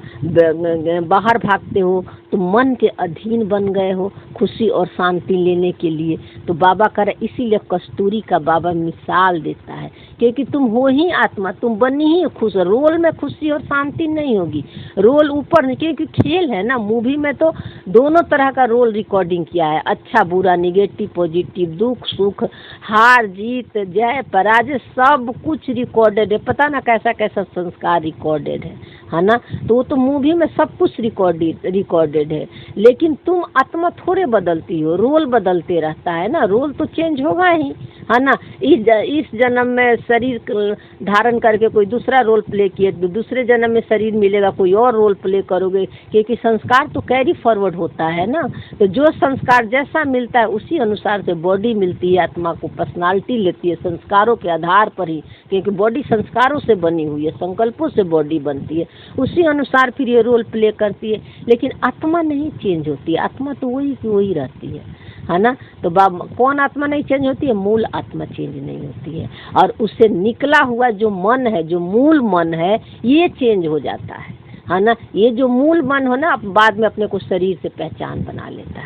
S1: बाहर भागते हो, तुम मन के अधीन बन गए हो खुशी और शांति लेने के लिए। तो बाबा कह रहे इसीलिए कस्तूरी का बाबा मिसाल देता है, क्योंकि तुम हो ही आत्मा, तुम बनी ही खुश। रोल में खुशी और शांति नहीं होगी, रोल ऊपर नहीं, क्योंकि खेल है ना। मूवी में तो दोनों तरह का रोल रिकॉर्डिंग किया है, अच्छा बुरा, निगेटिव पॉजिटिव, दुख सुख, हार जीत, जय पराजय, सब कुछ रिकॉर्डेड है। पता ना कैसा कैसा संस्कार रिकॉर्डेड है ना। तो वो तो मूवी में सब कुछ रिकॉर्डेड है। लेकिन तुम आत्मा थोड़े बदलती हो, रोल बदलते रहता है ना, रोल तो चेंज होगा ही, है ना। इस जन्म में शरीर धारण करके कोई दूसरा रोल प्ले किए, तो दूसरे जन्म में शरीर मिलेगा कोई और रोल प्ले करोगे, क्योंकि संस्कार तो कैरी फॉरवर्ड होता है ना। तो जो संस्कार जैसा मिलता है उसी अनुसार से बॉडी मिलती है, आत्मा को पर्सनालिटी लेती है संस्कारों के आधार पर ही, क्योंकि बॉडी संस्कारों से बनी हुई है, संकल्पों से बॉडी बनती है, उसी अनुसार फिर ये रोल प्ले करती है। लेकिन आत्मा नहीं चेंज होती है, आत्मा तो वही की वही रहती है ना। तो कौन आत्मा नहीं चेंज होती है? मूल आत्मा चेंज नहीं होती है, और उससे निकला हुआ जो मन है, जो मूल मन है, ये चेंज हो जाता है ना। ये जो मूल मन हो ना, बाद में अपने को शरीर से पहचान बना लेता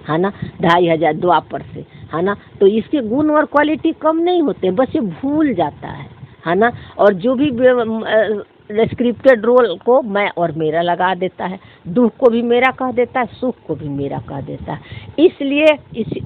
S1: है ना, 2500 द्वापर से, है ना। तो इसके गुण और क्वालिटी कम नहीं होते, बस ये भूल जाता है ना। और जो भी स्क्रिप्टेड रोल को मैं और मेरा लगा देता है, दुख को भी मेरा कह देता है, सुख को भी मेरा कह देता है। इसलिए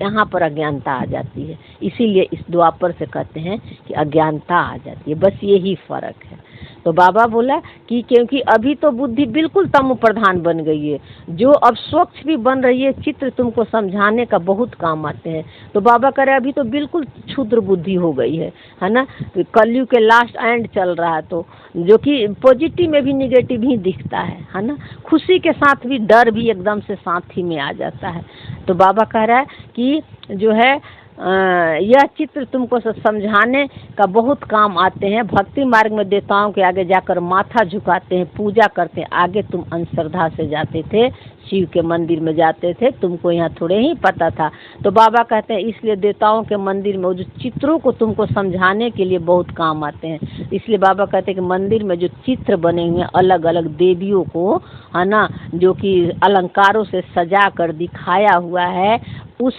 S1: यहाँ पर अज्ञानता आ जाती है। इसीलिए इस द्वापर से कहते हैं कि अज्ञानता आ जाती है, बस यही फर्क है। तो बाबा बोला कि क्योंकि अभी तो बुद्धि बिल्कुल तमो प्रधान बन गई है, जो अब स्वच्छ भी बन रही है, चित्र तुमको समझाने का बहुत काम आते हैं। तो बाबा कह रहे अभी तो बिल्कुल क्षुद्र बुद्धि हो गई है ना। कलयुग के लास्ट एंड चल रहा है, तो जो कि पॉजिटिव में भी निगेटिव ही दिखता है ना। खुशी के साथ भी डर भी एकदम से साथ ही में आ जाता है। तो बाबा कह रहा है कि जो है यह चित्र तुमको समझाने का बहुत काम आते हैं। भक्ति मार्ग में देवताओं के आगे जाकर माथा झुकाते हैं, पूजा करते हैं। आगे तुम अंधश्रद्धा से जाते थे, शिव के मंदिर में जाते थे, तुमको यहाँ थोड़े ही पता था। तो बाबा कहते हैं इसलिए देवताओं के मंदिर में जो चित्रों को तुमको समझाने के लिए बहुत काम आते हैं। इसलिए बाबा कहते हैं कि मंदिर में जो चित्र बने हुए हैं अलग अलग देवियों को, है ना, जो कि अलंकारों से सजा कर दिखाया हुआ है, उस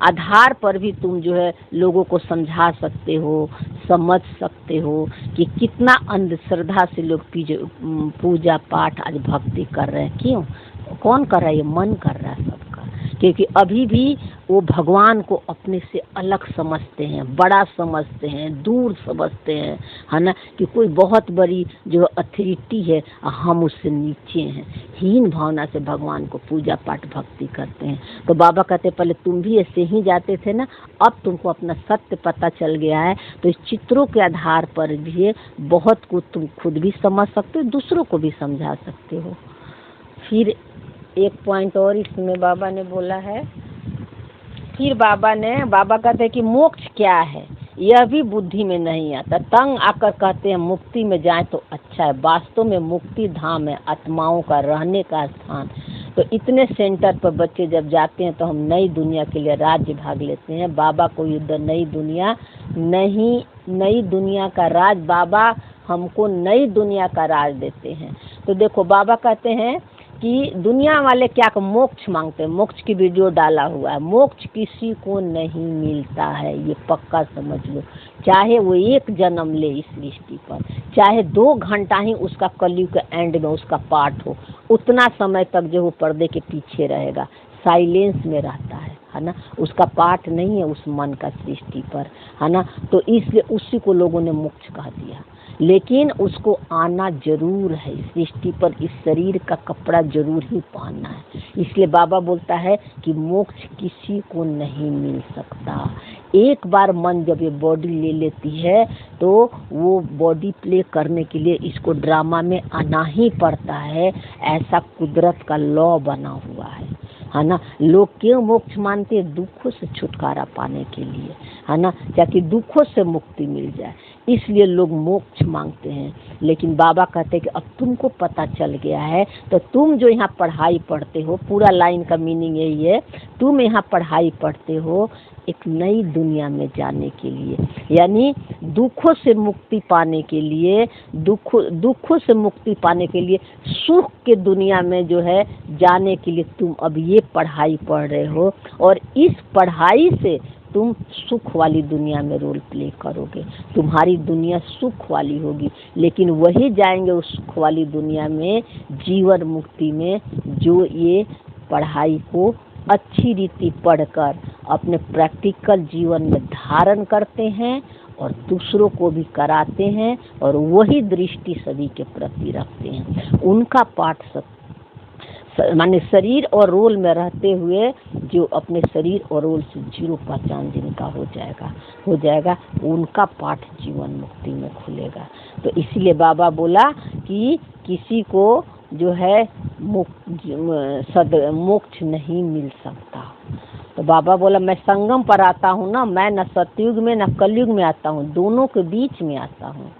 S1: आधार पर भी तुम जो है लोगों को समझा सकते हो, समझ सकते हो कि कितना अंधश्रद्धा से लोग पूजा पाठ आज भक्ति कर रहे हैं। क्यों? कौन कर रहा है? ये मन कर रहा है सबका, क्योंकि अभी भी वो भगवान को अपने से अलग समझते हैं, बड़ा समझते हैं, दूर समझते हैं, है ना, कि कोई बहुत बड़ी जो अथॉरिटी है, हम उससे नीचे हैं। हीन भावना से भगवान को पूजा पाठ भक्ति करते हैं। तो बाबा कहते पहले तुम भी ऐसे ही जाते थे ना, अब तुमको अपना सत्य पता चल गया है, तो इस चित्रों के आधार पर भी बहुत कुछ तुम खुद भी समझ सकते हो, दूसरों को भी समझा सकते हो। फिर एक पॉइंट और इसमें बाबा ने बोला है फिर बाबा कहते हैं कि मोक्ष क्या है, यह भी बुद्धि में नहीं आता। तंग आकर कहते हैं मुक्ति में जाएं तो अच्छा है। वास्तव में मुक्ति धाम है, आत्माओं का रहने का स्थान। तो इतने सेंटर पर बच्चे जब जाते हैं तो हम नई दुनिया के लिए राज्य भाग लेते हैं। बाबा को युद्ध नई दुनिया नहीं, नई दुनिया का राज, बाबा हमको नई दुनिया का राज देते हैं। तो देखो बाबा कहते हैं कि दुनिया वाले क्या मोक्ष मांगते हैं, मोक्ष की वीडियो डाला हुआ है। मोक्ष किसी को नहीं मिलता है, ये पक्का समझ लो। चाहे वो एक जन्म ले इस सृष्टि पर, चाहे 2 घंटा ही उसका कलयुग के एंड में उसका पाठ हो, उतना समय तक जो वो पर्दे के पीछे रहेगा, साइलेंस में रहता है ना। उसका पाठ नहीं है उस मन का सृष्टि पर, है ना। तो इसलिए उसी को लोगों ने मोक्ष कह दिया। लेकिन उसको आना जरूर है इस सृष्टि पर, इस शरीर का कपड़ा जरूर ही पहनना है। इसलिए बाबा बोलता है कि मोक्ष किसी को नहीं मिल सकता। एक बार मन जब ये बॉडी ले लेती है तो वो बॉडी प्ले करने के लिए इसको ड्रामा में आना ही पड़ता है। ऐसा कुदरत का लॉ बना हुआ है ना। लोग क्यों मोक्ष मानते हैं? दुखों से छुटकारा पाने के लिए, है ना, ताकि दुखों से मुक्ति मिल जाए, इसलिए लोग मोक्ष मांगते हैं। लेकिन बाबा कहते हैं कि अब तुमको पता चल गया है तो तुम जो यहाँ पढ़ाई पढ़ते हो, पूरा लाइन का मीनिंग यही है, तुम यहाँ पढ़ाई पढ़ते हो एक नई दुनिया में जाने के लिए, यानी दुखों से मुक्ति पाने के लिए, दुखों से मुक्ति पाने के लिए, सुख के दुनिया में जो है जाने के लिए तुम अब ये पढ़ाई पढ़ रहे हो। और इस पढ़ाई से तुम सुख वाली दुनिया में रोल प्ले करोगे, तुम्हारी दुनिया सुख वाली होगी। लेकिन वही जाएंगे उस सुख वाली दुनिया में, जीवन मुक्ति में, जो ये पढ़ाई को अच्छी रीति पढ़कर अपने प्रैक्टिकल जीवन में धारण करते हैं और दूसरों को भी कराते हैं और वही दृष्टि सभी के प्रति रखते हैं। उनका पाठ माने शरीर और रोल में रहते हुए जो अपने शरीर और रोल से जीरो पहचान जिनका हो जाएगा, उनका पाठ जीवन मुक्ति में खुलेगा। तो इसलिए बाबा बोला कि किसी को जो है मोक्ष नहीं मिल सकता। तो बाबा बोला मैं संगम पर आता हूँ ना, मैं न सतयुग में न कलयुग में आता हूँ, दोनों के बीच में आता हूँ।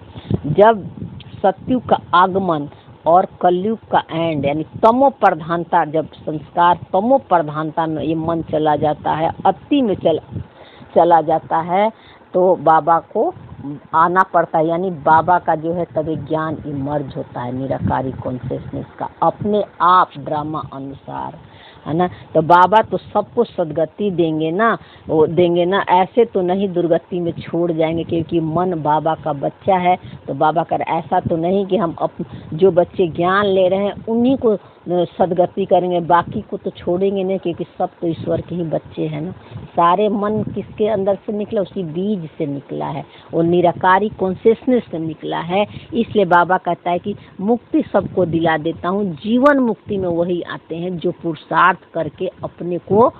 S1: जब सतयुग का आगमन और कलयुग का एंड, यानी तमो प्रधानता, जब संस्कार तमो प्रधानता में ये मन चला जाता है, अति में चला जाता है, तो बाबा को आना पड़ता है। यानी बाबा का जो है तभी ज्ञान इमर्ज होता है निराकारी कॉन्शियसनेस का, अपने आप ड्रामा अनुसार, है ना। तो बाबा तो सबको सदगति देंगे ना, वो देंगे ना, ऐसे तो नहीं दुर्गति में छोड़ जाएंगे, क्योंकि मन बाबा का बच्चा है। तो बाबा कर ऐसा तो नहीं कि हम जो बच्चे ज्ञान ले रहे हैं उन्हीं को सदगति करेंगे, बाकी को तो छोड़ेंगे नहीं, क्योंकि सब तो ईश्वर के ही बच्चे हैं ना। सारे मन किसके अंदर से निकला? उसी बीज से निकला है, वो निराकारी कॉन्शियसनेस से निकला है। इसलिए बाबा कहता है कि मुक्ति सबको दिला देता हूँ। जीवन मुक्ति में वही आते हैं जो पुरुषार्थ करके अपने को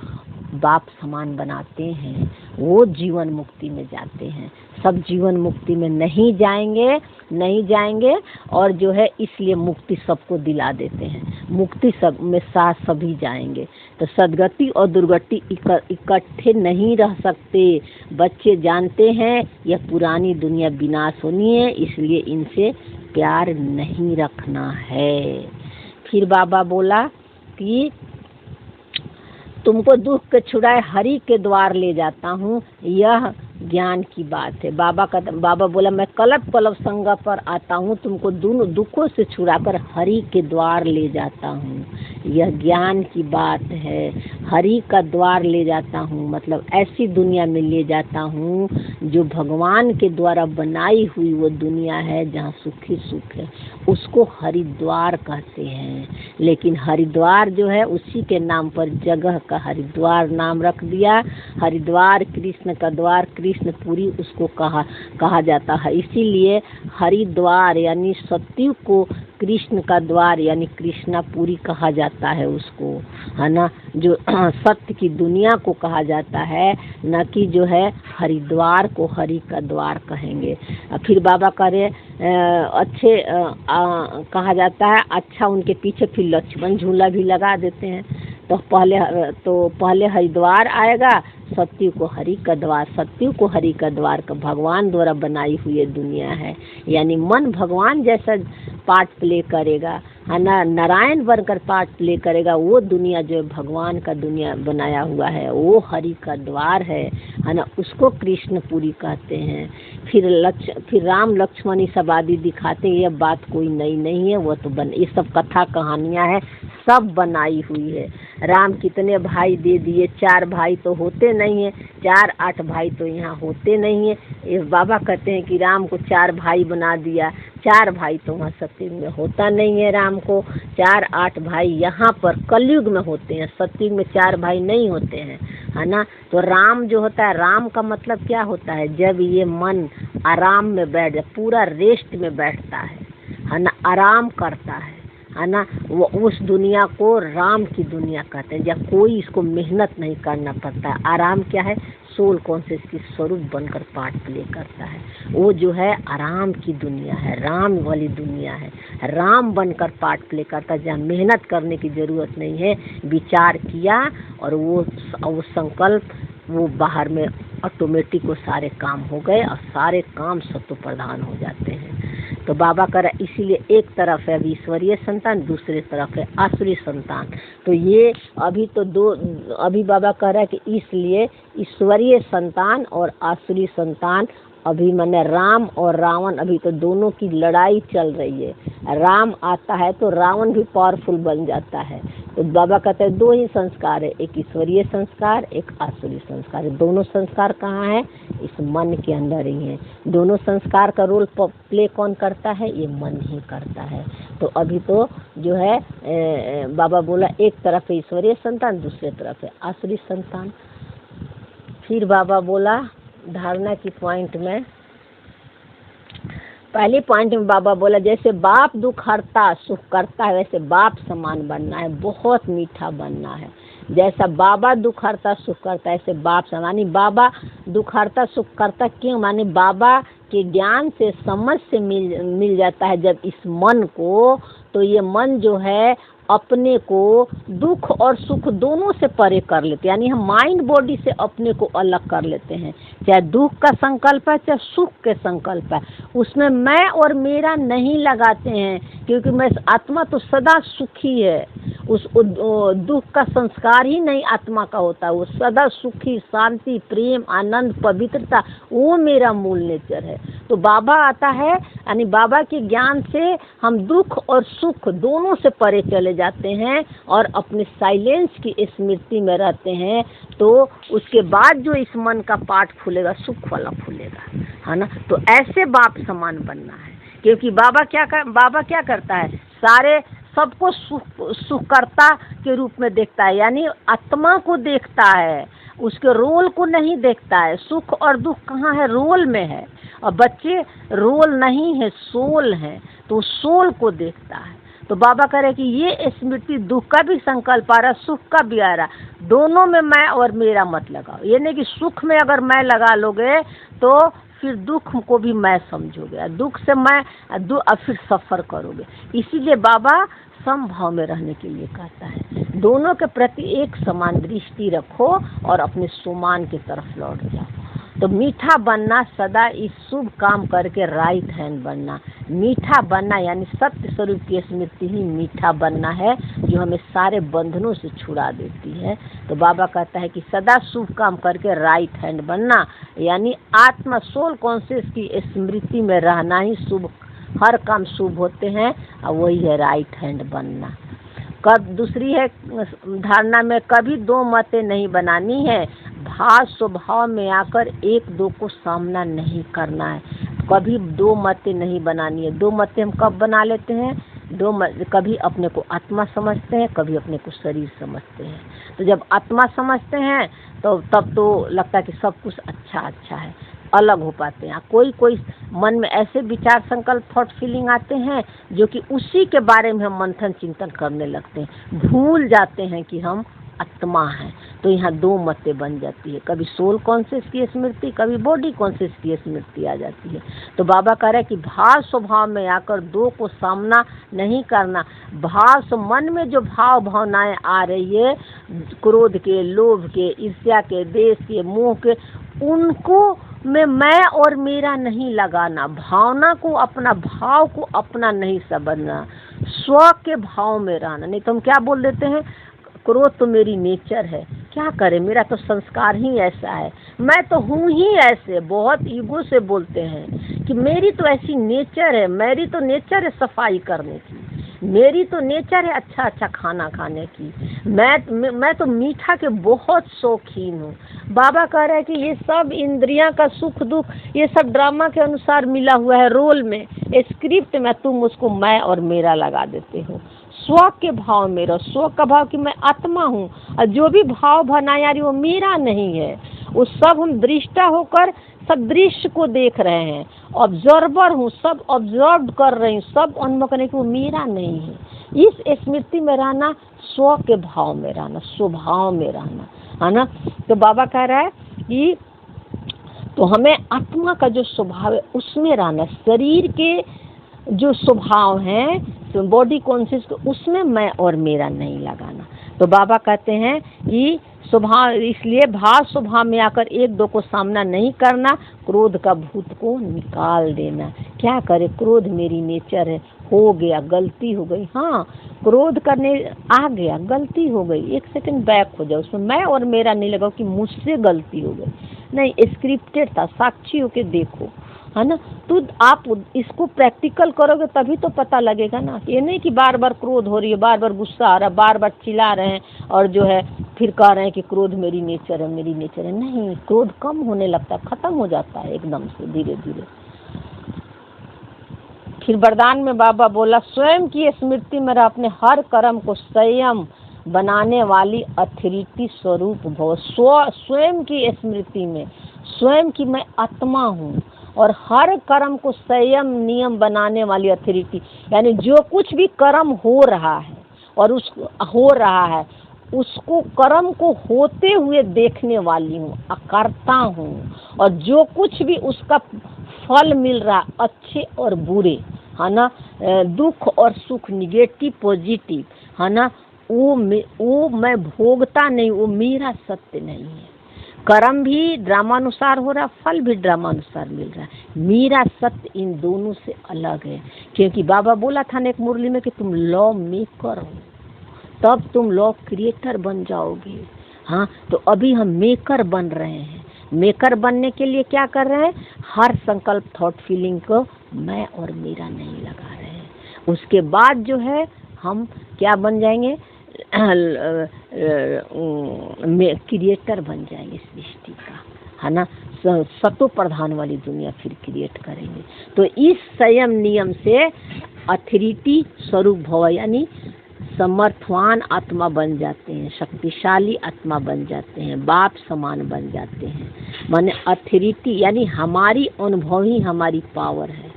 S1: बाप समान बनाते हैं, वो जीवन मुक्ति में जाते हैं। सब जीवन मुक्ति में नहीं जाएंगे और जो है इसलिए मुक्ति सबको दिला देते हैं। मुक्ति सब में साथ सभी जाएंगे। तो सदगति और दुर्गति इकट्ठे नहीं रह सकते। बच्चे जानते हैं यह पुरानी दुनिया विनाश होनी है, इसलिए इनसे प्यार नहीं रखना है। फिर बाबा बोला कि तुमको दुख के छुड़ाए हरि के द्वार ले जाता हूँ, यह ज्ञान की बात है। बाबा बोला मैं कल्प संग पर आता हूँ, तुमको दोनों दुखों से छुड़ाकर हरि के द्वार ले जाता हूँ, यह ज्ञान की बात है। हरि का द्वार ले जाता हूँ मतलब ऐसी दुनिया में ले जाता हूँ जो भगवान के द्वारा बनाई हुई वो दुनिया है, जहाँ सुखी सुख है, उसको हरिद्वार कहते हैं। लेकिन हरिद्वार जो है उसी के नाम पर जगह का हरिद्वार नाम रख दिया। हरिद्वार कृष्ण का द्वार, कृष्णपुरी उसको कहा जाता है। इसीलिए हरिद्वार यानी सत्युग को कृष्ण का द्वार यानी कृष्णापुरी कहा जाता है उसको, है ना। जो सत्य की दुनिया को कहा जाता है, न कि जो है हरिद्वार को हरि का द्वार कहेंगे। फिर बाबा करे अच्छे कहा जाता है, अच्छा उनके पीछे फिर लक्ष्मण झूला भी लगा देते हैं। तो पहले हरिद्वार आएगा, सत्यु को हरि का द्वार, सत्यु को हरि का द्वार का भगवान द्वारा बनाई हुई दुनिया है। यानी मन भगवान जैसा पार्ट प्ले करेगा, है ना, नारायण बनकर पार्ट प्ले करेगा, वो दुनिया जो भगवान का दुनिया बनाया हुआ है वो हरि का द्वार है ना, उसको कृष्णपुरी कहते हैं। फिर राम लक्ष्मण सब आदि दिखाते हैं। ये बात कोई नई नहीं है, वो तो ये सब कथा कहानियाँ है, सब बनाई हुई है। राम कितने भाई दे दिए, 4 भाई तो होते नहीं है, 4 8 भाई तो यहाँ होते नहीं है। ये बाबा कहते हैं कि राम को 4 भाई बना दिया, 4 भाई तो वहाँ सतयुग में होता नहीं है। राम को 4 8 भाई यहाँ पर कलयुग में होते हैं, सतयुग में 4 भाई नहीं होते हैं, है ना। तो राम जो होता है, राम का मतलब क्या होता है, जब ये मन आराम में बैठ जाए, पूरा रेस्ट में बैठता है ना, आराम करता है ना, वो उस दुनिया को राम की दुनिया कहते हैं, जब कोई इसको मेहनत नहीं करना पड़ता है। आराम क्या है, सोल कॉन्शियस की स्वरूप बनकर पार्ट प्ले करता है, वो जो है आराम की दुनिया है, राम वाली दुनिया है, राम बनकर पार्ट प्ले करता है, जहाँ मेहनत करने की जरूरत नहीं है। विचार किया और वो संकल्प वो बाहर में ऑटोमेटिक वो सारे काम हो गए और सारे काम सत्व प्रधान हो जाते हैं। तो बाबा कह रहा इसीलिए एक तरफ है अभी ईश्वरीय संतान, दूसरे तरफ है आसुरी संतान। तो ये अभी बाबा कह रहा है कि इसलिए ईश्वरीय संतान और आसुरी संतान अभी माने राम और रावण, अभी तो दोनों की लड़ाई चल रही है। राम आता है तो रावण भी पावरफुल बन जाता है। तो बाबा कहते हैं 2 ही संस्कार है, एक ईश्वरीय संस्कार, एक आसुरी संस्कार है। दोनों संस्कार कहाँ है, इस मन के अंदर ही है। दोनों संस्कार का रोल प्ले कौन करता है, ये मन ही करता है। तो अभी तो जो है बाबा बोला एक तरफ है ईश्वरीय संतान, दूसरे तरफ है आसुरी संतान। फिर बाबा बोला धारणा की पॉइंट में, पहले पॉइंट में बाबा बोला जैसे बाप दुख हरता सुख करता है, वैसे बाप समान बनना है, बहुत मीठा बनना है। जैसा बाबा दुख हरता सुख करता है, ऐसे बाप समान। बाबा दुख हरता सुख करता क्यों, माने बाबा के ज्ञान से समझ से मिल जाता है जब इस मन को, तो ये मन जो है अपने को दुख और सुख दोनों से परे कर लेते हैं। यानी हम माइंड बॉडी से अपने को अलग कर लेते हैं। चाहे दुख का संकल्प है चाहे सुख के संकल्प है, उसमें मैं और मेरा नहीं लगाते हैं, क्योंकि मैं आत्मा तो सदा सुखी है। उस दुख का संस्कार ही नहीं आत्मा का होता, वो सदा सुखी, शांति, प्रेम, आनंद, पवित्रता, वो मेरा मूल नेचर है। तो बाबा आता है, यानी बाबा के ज्ञान से हम दुख और सुख दोनों से परे चले जाते हैं और अपने साइलेंस की स्मृति में रहते हैं। तो उसके बाद जो इस मन का पार्ट खुलेगा, सुख वाला खुलेगा, है ना। तो ऐसे बाप समान बनना है, क्योंकि बाबा क्या करता है, सारे सबको सुखकर्ता के रूप में देखता है, यानी आत्मा को देखता है, उसके रोल को नहीं देखता है। सुख और दुख कहाँ है, रोल में है। और बच्चे रोल नहीं है, सोल है, तो सोल को देखता है। तो बाबा कह रहे कि ये स्मृति दुख का भी संकल्प आ रहा, सुख का भी आ रहा, दोनों में मैं और मेरा मत लगाओ। ये नहीं कि सुख में अगर मैं लगा लोगे तो फिर दुख को भी मैं समझोगे, दुख से मैं फिर सफ़र करोगे। इसीलिए बाबा समभाव में रहने के लिए कहता है, दोनों के प्रति एक समान दृष्टि रखो और अपने सुमान की तरफ लौट जाओ। तो मीठा बनना, सदा इस शुभ काम करके राइट हैंड बनना। मीठा बनना यानी सत्य स्वरूप की स्मृति ही मीठा बनना है, जो हमें सारे बंधनों से छुड़ा देती है। तो बाबा कहता है कि सदा शुभ काम करके राइट हैंड बनना, यानी आत्मा सोल कॉन्शियस की स्मृति में रहना ही शुभ, हर काम शुभ होते हैं, और वही है राइट हैंड बनना। दूसरी है धारणा में, कभी 2 मतें नहीं बनानी है, भाव स्वभाव में आकर 1-2 को सामना नहीं करना है। कभी 2 मतें नहीं बनानी है। 2 मतें हम कब बना लेते हैं, कभी अपने को आत्मा समझते हैं, कभी अपने को शरीर समझते हैं। तो जब आत्मा समझते हैं तो तब तो लगता है कि सब कुछ अच्छा है, अलग हो पाते हैं। कोई मन में ऐसे विचार, संकल्प, थॉट, फीलिंग आते हैं जो कि उसी के बारे में हम मंथन चिंतन करने लगते हैं, भूल जाते हैं कि हम आत्मा है। तो यहाँ दो मतें बन जाती है, कभी सोल कॉन्शियस की स्मृति, कभी बॉडी कॉन्शियस की स्मृति आ जाती है। तो बाबा कह रहे हैं कि भाव स्वभाव में आकर दो को सामना नहीं करना। भाव मन में जो भाव भावनाएं आ रही है, क्रोध के, लोभ के, ईर्ष्या के, देश के, मोह के, उनको में मैं और मेरा नहीं लगाना। भावना को अपना, भाव को अपना नहीं समझना, स्व के भाव में रहना। नहीं तो हम क्या बोल देते हैं, क्रोध तो मेरी नेचर है, क्या करें, मेरा तो संस्कार ही ऐसा है, मैं तो हूँ ही ऐसे। बहुत ईगो से बोलते हैं कि मेरी तो ऐसी नेचर है, मेरी तो नेचर है सफाई करने की, मेरी तो नेचर है अच्छा अच्छा खाना खाने की, मैं तो मीठा के बहुत शौकीन हूँ। बाबा कह रहे हैं कि ये सब इंद्रियां का सुख दुख, ये सब ड्रामा के अनुसार मिला हुआ है, रोल में, स्क्रिप्ट में तुम उसको मैं और मेरा लगा देते हो। स्व के भाव में रहो, स्व का भाव कि मैं आत्मा हूँ, और जो भी भाव भावनाएं आ रही वो मेरा नहीं है। वो सब हम दृष्टा होकर सब दृश्य को देख रहे हैं, ऑब्जर्वर हूँ, सब ऑब्जर्व कर रही हूँ, सब अनुभव करने की वो मेरा नहीं है। इस स्मृति में रहना, स्व के भाव में रहना, स्वभाव में रहना, है ना। तो बाबा कह रहा है कि तो हमें आत्मा का जो स्वभाव है उसमें रहना, शरीर के जो स्वभाव है तो बॉडी कॉन्शियस उसमें मैं और मेरा नहीं लगाना। तो बाबा कहते हैं कि स्वभाव, इसलिए भाव स्वभाव में आकर एक दो को सामना नहीं करना, क्रोध का भूत को निकाल देना। क्या करे, क्रोध मेरी नेचर है, हो गया, गलती हो गई, हाँ क्रोध करने आ गया, गलती हो गई, एक सेकंड बैक हो जाओ, उसमें मैं और मेरा नहीं लगाओ कि मुझसे गलती हो गई, नहीं, स्क्रिप्टेड था, साक्षी होके देखो, है ना। तो आप इसको प्रैक्टिकल करोगे तभी तो पता लगेगा ना। ये नहीं कि बार बार क्रोध हो रही है, बार बार गुस्सा आ रहा है, बार बार चिल्ला रहे हैं और जो है फिर कह रहे हैं कि क्रोध मेरी नेचर है, मेरी नेचर है। नहीं, क्रोध कम होने लगता है, खत्म हो जाता है एकदम से, धीरे धीरे। फिर वरदान में बाबा बोला, स्वयं की स्मृति में अपने हर कर्म को संयम बनाने वाली अथॉरिटी स्वरूप भव। स्वयं की स्मृति में, स्वयं की मैं आत्मा हूँ और हर कर्म को संयम नियम बनाने वाली अथॉरिटी, यानी जो कुछ भी कर्म हो रहा है और उसको कर्म को होते हुए देखने वाली हूँ, अकर्ता हूँ, और जो कुछ भी उसका फल मिल रहा, अच्छे और बुरे, है ना, दुख और सुख, निगेटिव पॉजिटिव, है ना, वो मैं भोगता नहीं, वो मेरा सत्य नहीं है। कर्म भी ड्रामानुसार हो रहा, फल भी ड्रामानुसार मिल रहा है, मेरा सत्य इन दोनों से अलग है। क्योंकि बाबा बोला था ना एक मुरली में कि तुम लॉ मेकर हो, तब तुम लॉ क्रिएटर बन जाओगे। हाँ, तो अभी हम मेकर बन रहे हैं। मेकर बनने के लिए क्या कर रहे हैं, हर संकल्प थॉट फीलिंग को मैं और मेरा नहीं लगा रहे हैं। उसके बाद जो है हम क्या बन जाएंगे, क्रिएटर बन जाएंगे सृष्टि का, है ना, सतो प्रधान वाली दुनिया फिर क्रिएट करेंगे। तो इस संयम नियम से अथॉरिटी स्वरूप भव, यानी समर्थवान आत्मा बन जाते हैं, शक्तिशाली आत्मा बन जाते हैं, बाप समान बन जाते हैं। माने अथॉरिटी यानी हमारी अनुभव ही हमारी पावर है,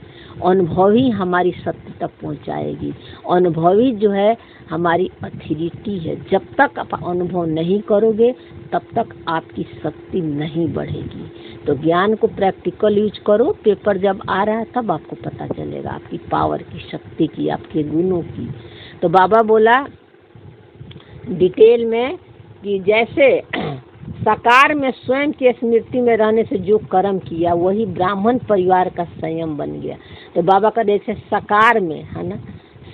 S1: अनुभव ही हमारी सत्य तक पहुंचाएगी, अनुभवी जो है हमारी अथॉरिटी है। जब तक आप अनुभव नहीं करोगे तब तक आपकी शक्ति नहीं बढ़ेगी। तो ज्ञान को प्रैक्टिकल यूज करो, पेपर जब आ रहा है तब आपको पता चलेगा आपकी पावर की, शक्ति की, आपके गुणों की। तो बाबा बोला डिटेल में कि जैसे साकार में स्वयं की स्मृति में रहने से जो कर्म किया वही ब्राह्मण परिवार का संयम बन गया। तो बाबा का जैसे साकार में, है ना,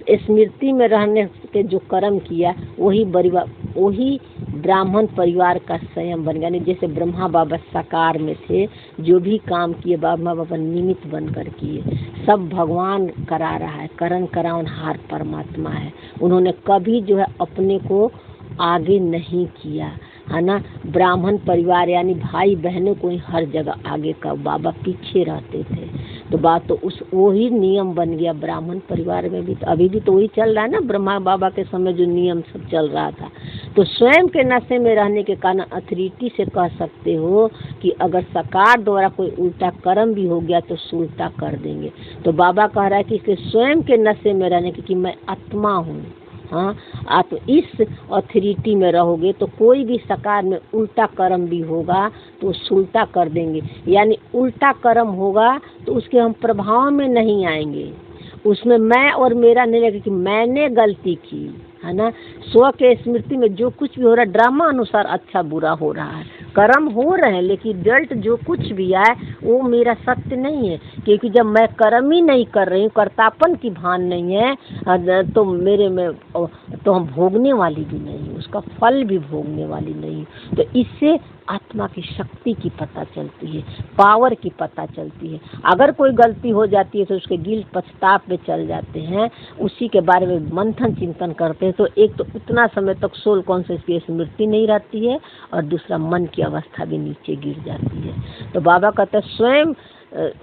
S1: स्मृति में रहने के जो कर्म किया वही ब्राह्मण परिवार का संयम बन गया। जैसे ब्रह्मा बाबा साकार में थे, जो भी काम किए ब्रह्मा बाबा निमित्त बनकर किए, सब भगवान करा रहा है, करण करावनहार परमात्मा है। उन्होंने कभी जो है अपने को आगे नहीं किया, है ना। ब्राह्मण परिवार यानी भाई बहनों को ही हर जगह आगे का, बाबा पीछे रहते थे। तो बात तो उस वही नियम बन गया ब्राह्मण परिवार में भी। तो अभी भी तो वही चल रहा है ना, ब्रह्मा बाबा के समय जो नियम सब चल रहा था। तो स्वयं के नशे में रहने के कारण अथॉरिटी से कह सकते हो कि अगर साकार द्वारा कोई उल्टा कर्म भी हो गया तो उल्टा कर देंगे। तो बाबा कह रहा है कि स्वयं के नशे में रहने के कि मैं आत्मा हूँ, हाँ, आप इस अथॉरिटी में रहोगे तो कोई भी सरकार में उल्टा कर्म भी होगा तो उल्टा कर देंगे, यानी उल्टा कर्म होगा तो उसके हम प्रभाव में नहीं आएंगे, उसमें मैं और मेरा नहीं लगेगा कि मैंने गलती की, है ना। स्व के स्मृति में जो कुछ भी हो रहा है ड्रामा अनुसार अच्छा बुरा हो रहा है, कर्म हो रहे हैं, लेकिन रिजल्ट जो कुछ भी आए वो मेरा सत्य नहीं है, क्योंकि जब मैं कर्म ही नहीं कर रही हूँ, कर्तापन की भान नहीं है, तो मेरे में तो हम भोगने वाली भी नहीं, उसका फल भी भोगने वाली नहीं। तो इससे आत्मा की शक्ति की पता चलती है, पावर की पता चलती है। अगर कोई गलती हो जाती है तो उसके गिल्ट पछताप में चल जाते हैं, उसी के बारे में मंथन चिंतन करते हैं, तो एक तो उतना समय तक सोल कॉन्शियस की स्मृति नहीं रहती है, और दूसरा मन की अवस्था भी नीचे गिर जाती है। तो बाबा कहते हैं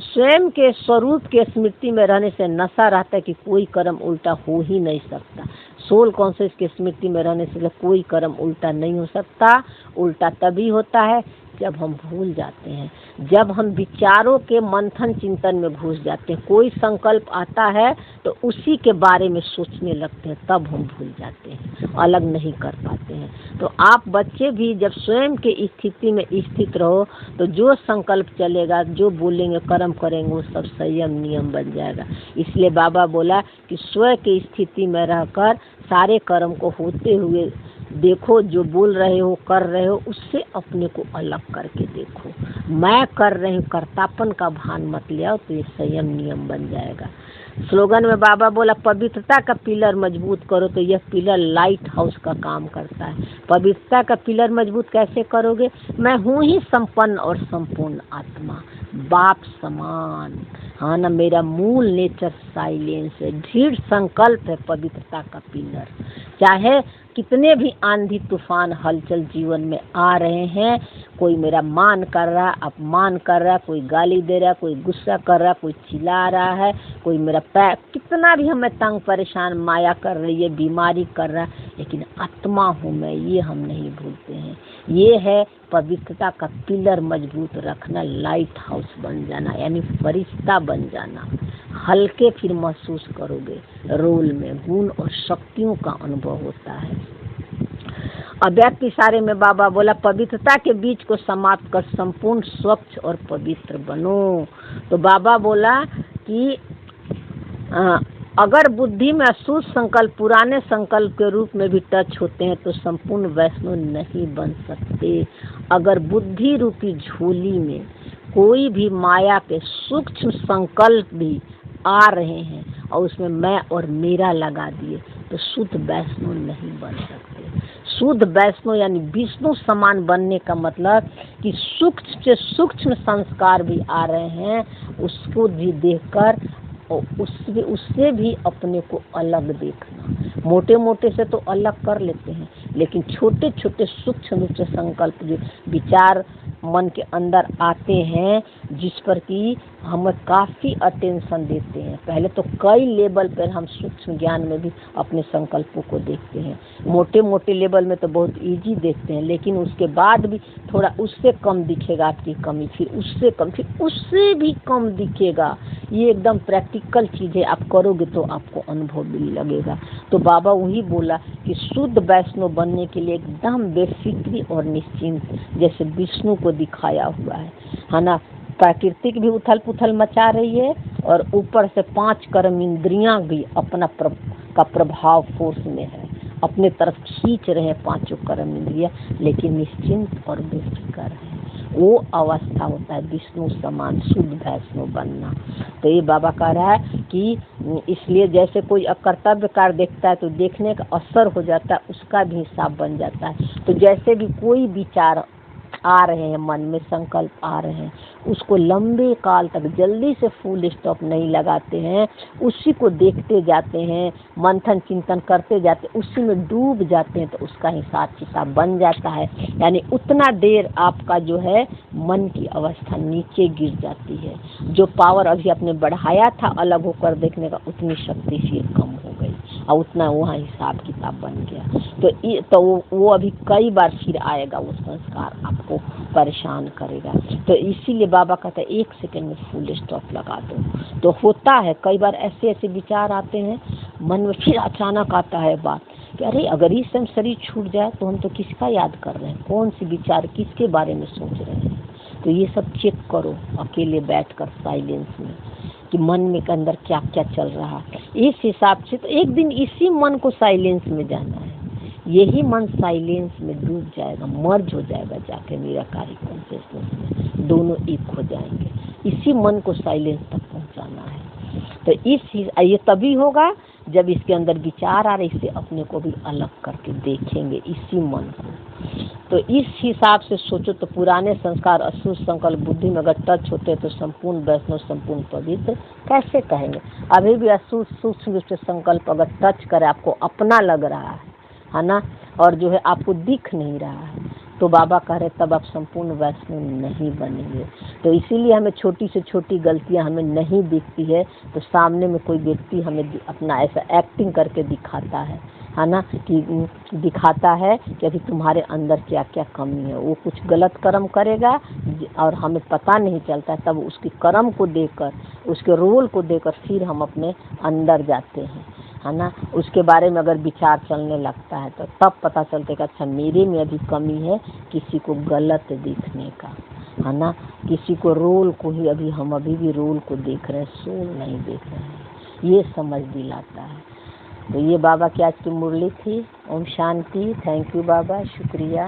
S1: स्वयं के स्वरूप के स्मृति में रहने से नशा रहता है कि कोई कर्म उल्टा हो ही नहीं सकता। सोल कॉन्शियस की स्मृति में रहने से कोई कर्म उल्टा नहीं हो सकता। उल्टा तभी होता है जब हम भूल जाते हैं, जब हम विचारों के मंथन चिंतन में घुस जाते हैं। कोई संकल्प आता है तो उसी के बारे में सोचने लगते हैं, तब हम भूल जाते हैं, अलग नहीं कर पाते हैं। तो आप बच्चे भी जब स्वयं के स्थिति में स्थित रहो तो जो संकल्प चलेगा, जो बोलेंगे, कर्म करेंगे, वो सब संयम नियम बन जाएगा। इसलिए बाबा बोला कि स्व की स्थिति में रहकर सारे कर्म को होते हुए देखो, जो बोल रहे हो, कर रहे हो, उससे अपने को अलग करके देखो। मैं कर रही हूँ, कर्तापन का भान मत ले आओ, तो ये संयम नियम बन जाएगा। स्लोगन में बाबा बोला पवित्रता का पिलर मजबूत करो, तो यह पिलर लाइट हाउस का काम करता है। पवित्रता का पिलर मजबूत कैसे करोगे? मैं हूँ ही संपन्न और संपूर्ण आत्मा, बाप समान, हाँ ना। मेरा मूल नेचर साइलेंस है, दृढ़ संकल्प है पवित्रता का पिलर। चाहे कितने भी आंधी तूफान हलचल जीवन में आ रहे हैं, कोई मेरा मान कर रहा, अपमान कर रहा, कोई गाली दे रहा, कोई गुस्सा कर रहा, कोई चिल्ला रहा है, कोई मेरा पैर कितना भी हमें तंग परेशान माया कर रही है, बीमारी कर रहा है, लेकिन आत्मा हूँ मैं, ये हम नहीं भूलते हैं। ये है पवित्रता का पिलर मजबूत रखना, लाइट हाउस बन जाना, यानी फरिश्ता बन जाना। हल्के फिर महसूस करोगे, रोल में गुण और शक्तियों का अनुभव होता है। अव्यक्त इशारे में बाबा बोला पवित्रता के बीज को समाप्त कर संपूर्ण स्वच्छ और पवित्र बनो। तो बाबा बोला कि अगर बुद्धि में अशुद्ध संकल्प पुराने संकल्प के रूप में भी टच होते हैं तो संपूर्ण वैष्णव नहीं बन सकते। अगर बुद्धि रूपी झोली में कोई भी माया के सूक्ष्म संकल्प भी आ रहे हैं और उसमें मैं और मेरा लगा दिए तो शुद्ध वैष्णव नहीं बन सकते। शुद्ध वैष्णव यानी विष्णु समान बनने का मतलब कि सूक्ष्म से सूक्ष्म संस्कार भी आ रहे हैं, उसको भी देखकर और उससे भी अपने को अलग देखना। मोटे मोटे से तो अलग कर लेते हैं, लेकिन छोटे छोटे सूक्ष्म रूप से संकल्प जो विचार मन के अंदर आते हैं, जिस पर कि हमें काफ़ी अटेंशन देते हैं। पहले तो कई लेवल पर हम सूक्ष्म ज्ञान में भी अपने संकल्पों को देखते हैं। मोटे मोटे लेवल में तो बहुत इजी देखते हैं, लेकिन उसके बाद भी थोड़ा उससे कम दिखेगा आपकी कमी, फिर उससे कम, फिर उससे भी कम दिखेगा। ये एकदम प्रैक्टिकल चीज़ है, आप करोगे तो आपको अनुभव भी लगेगा। तो बाबा वही बोला कि शुद्ध वैष्णव बनने के लिए एकदम बेफिक्री और निश्चिंत, जैसे विष्णु को दिखाया हुआ है ना। प्राकृतिक भी उथल पुथल मचा रही है और ऊपर से 5 कर्म इंद्रियां भी अपना का प्रभाव फोर्स में है, अपने तरफ खींच रहे हैं 5 कर्म इंद्रियां, लेकिन निश्चिंत और बेफिक्र है। वो अवस्था होता है विष्णु समान शुद्ध वैष्णव बनना। तो ये बाबा कह रहा है कि इसलिए जैसे कोई अकर्तव्य कार्य देखता है तो देखने का असर हो जाता है, उसका भी हिसाब बन जाता है। तो जैसे भी कोई विचार आ रहे हैं, मन में संकल्प आ रहे हैं, उसको लंबे काल तक जल्दी से फुल स्टॉप नहीं लगाते हैं, उसी को देखते जाते हैं, मंथन चिंतन करते जाते, उसी में डूब जाते हैं, तो उसका हिसाब किताब बन जाता है। यानी उतना देर आपका जो है मन की अवस्था नीचे गिर जाती है। जो पावर अभी आपने बढ़ाया था अलग होकर देखने का, उतनी शक्ति फिर कम हो गई और उतना वहाँ हिसाब किताब बन गया। तो वो अभी कई बार फिर आएगा, वो संस्कार आपको परेशान करेगा। तो इसीलिए बाबा कहता है 1 सेकंड में फुल स्टॉप लगा दो। तो होता है कई बार ऐसे ऐसे विचार आते हैं, मन में फिर अचानक आता है बात कि अरे अगर इस समय शरीर छूट जाए तो हम तो किसका याद कर रहे हैं, कौन सी विचार किसके बारे में सोच रहे हैं। तो ये सब चेक करो अकेले बैठकर साइलेंस में कि मन में के अंदर क्या क्या चल रहा है। इस हिसाब से तो एक दिन इसी मन को साइलेंस में जाना है, यही मन साइलेंस में डूब जाएगा, मर्ज हो जाएगा जाके निराकारी कॉन्शियसनेस में, दोनों एक हो जाएंगे। इसी मन को साइलेंस तक पहुंचाना है। तो ये तभी होगा जब इसके अंदर विचार आ रहे, इससे अपने को भी अलग करके देखेंगे इसी मन को। तो इस हिसाब से सोचो तो पुराने संस्कार अशुद्ध संकल्प बुद्धि में अगर टच होते तो संपूर्ण वैष्णव संपूर्ण पवित्र कैसे कहेंगे। अभी भी अशुद्ध सूक्ष्म संकल्प अगर टच करे, आपको अपना लग रहा है ना, और जो है आपको दिख नहीं रहा है, तो बाबा कह रहे तब आप संपूर्ण वैष्णव नहीं बनेंगे। तो इसीलिए हमें छोटी से छोटी गलतियां हमें नहीं दिखती है, तो सामने में कोई व्यक्ति हमें अपना ऐसा एक्टिंग करके दिखाता है ना, कि दिखाता है कि अभी तुम्हारे अंदर क्या क्या कमी है। वो कुछ गलत कर्म करेगा और हमें पता नहीं चलता, तब उसकी कर्म को देखकर, उसके रोल को देखकर फिर हम अपने अंदर जाते हैं, है ना। उसके बारे में अगर विचार चलने लगता है तो तब पता चलता है कि अच्छा मेरे में अभी कमी है किसी को गलत देखने का, है ना। किसी को रोल को ही हम अभी भी रोल को देख रहे हैं, सोल नहीं देख रहे हैं, ये समझ दिलाता है। तो ये बाबा की आज की मुरली थी। ओम शांति। थैंक यू बाबा, शुक्रिया।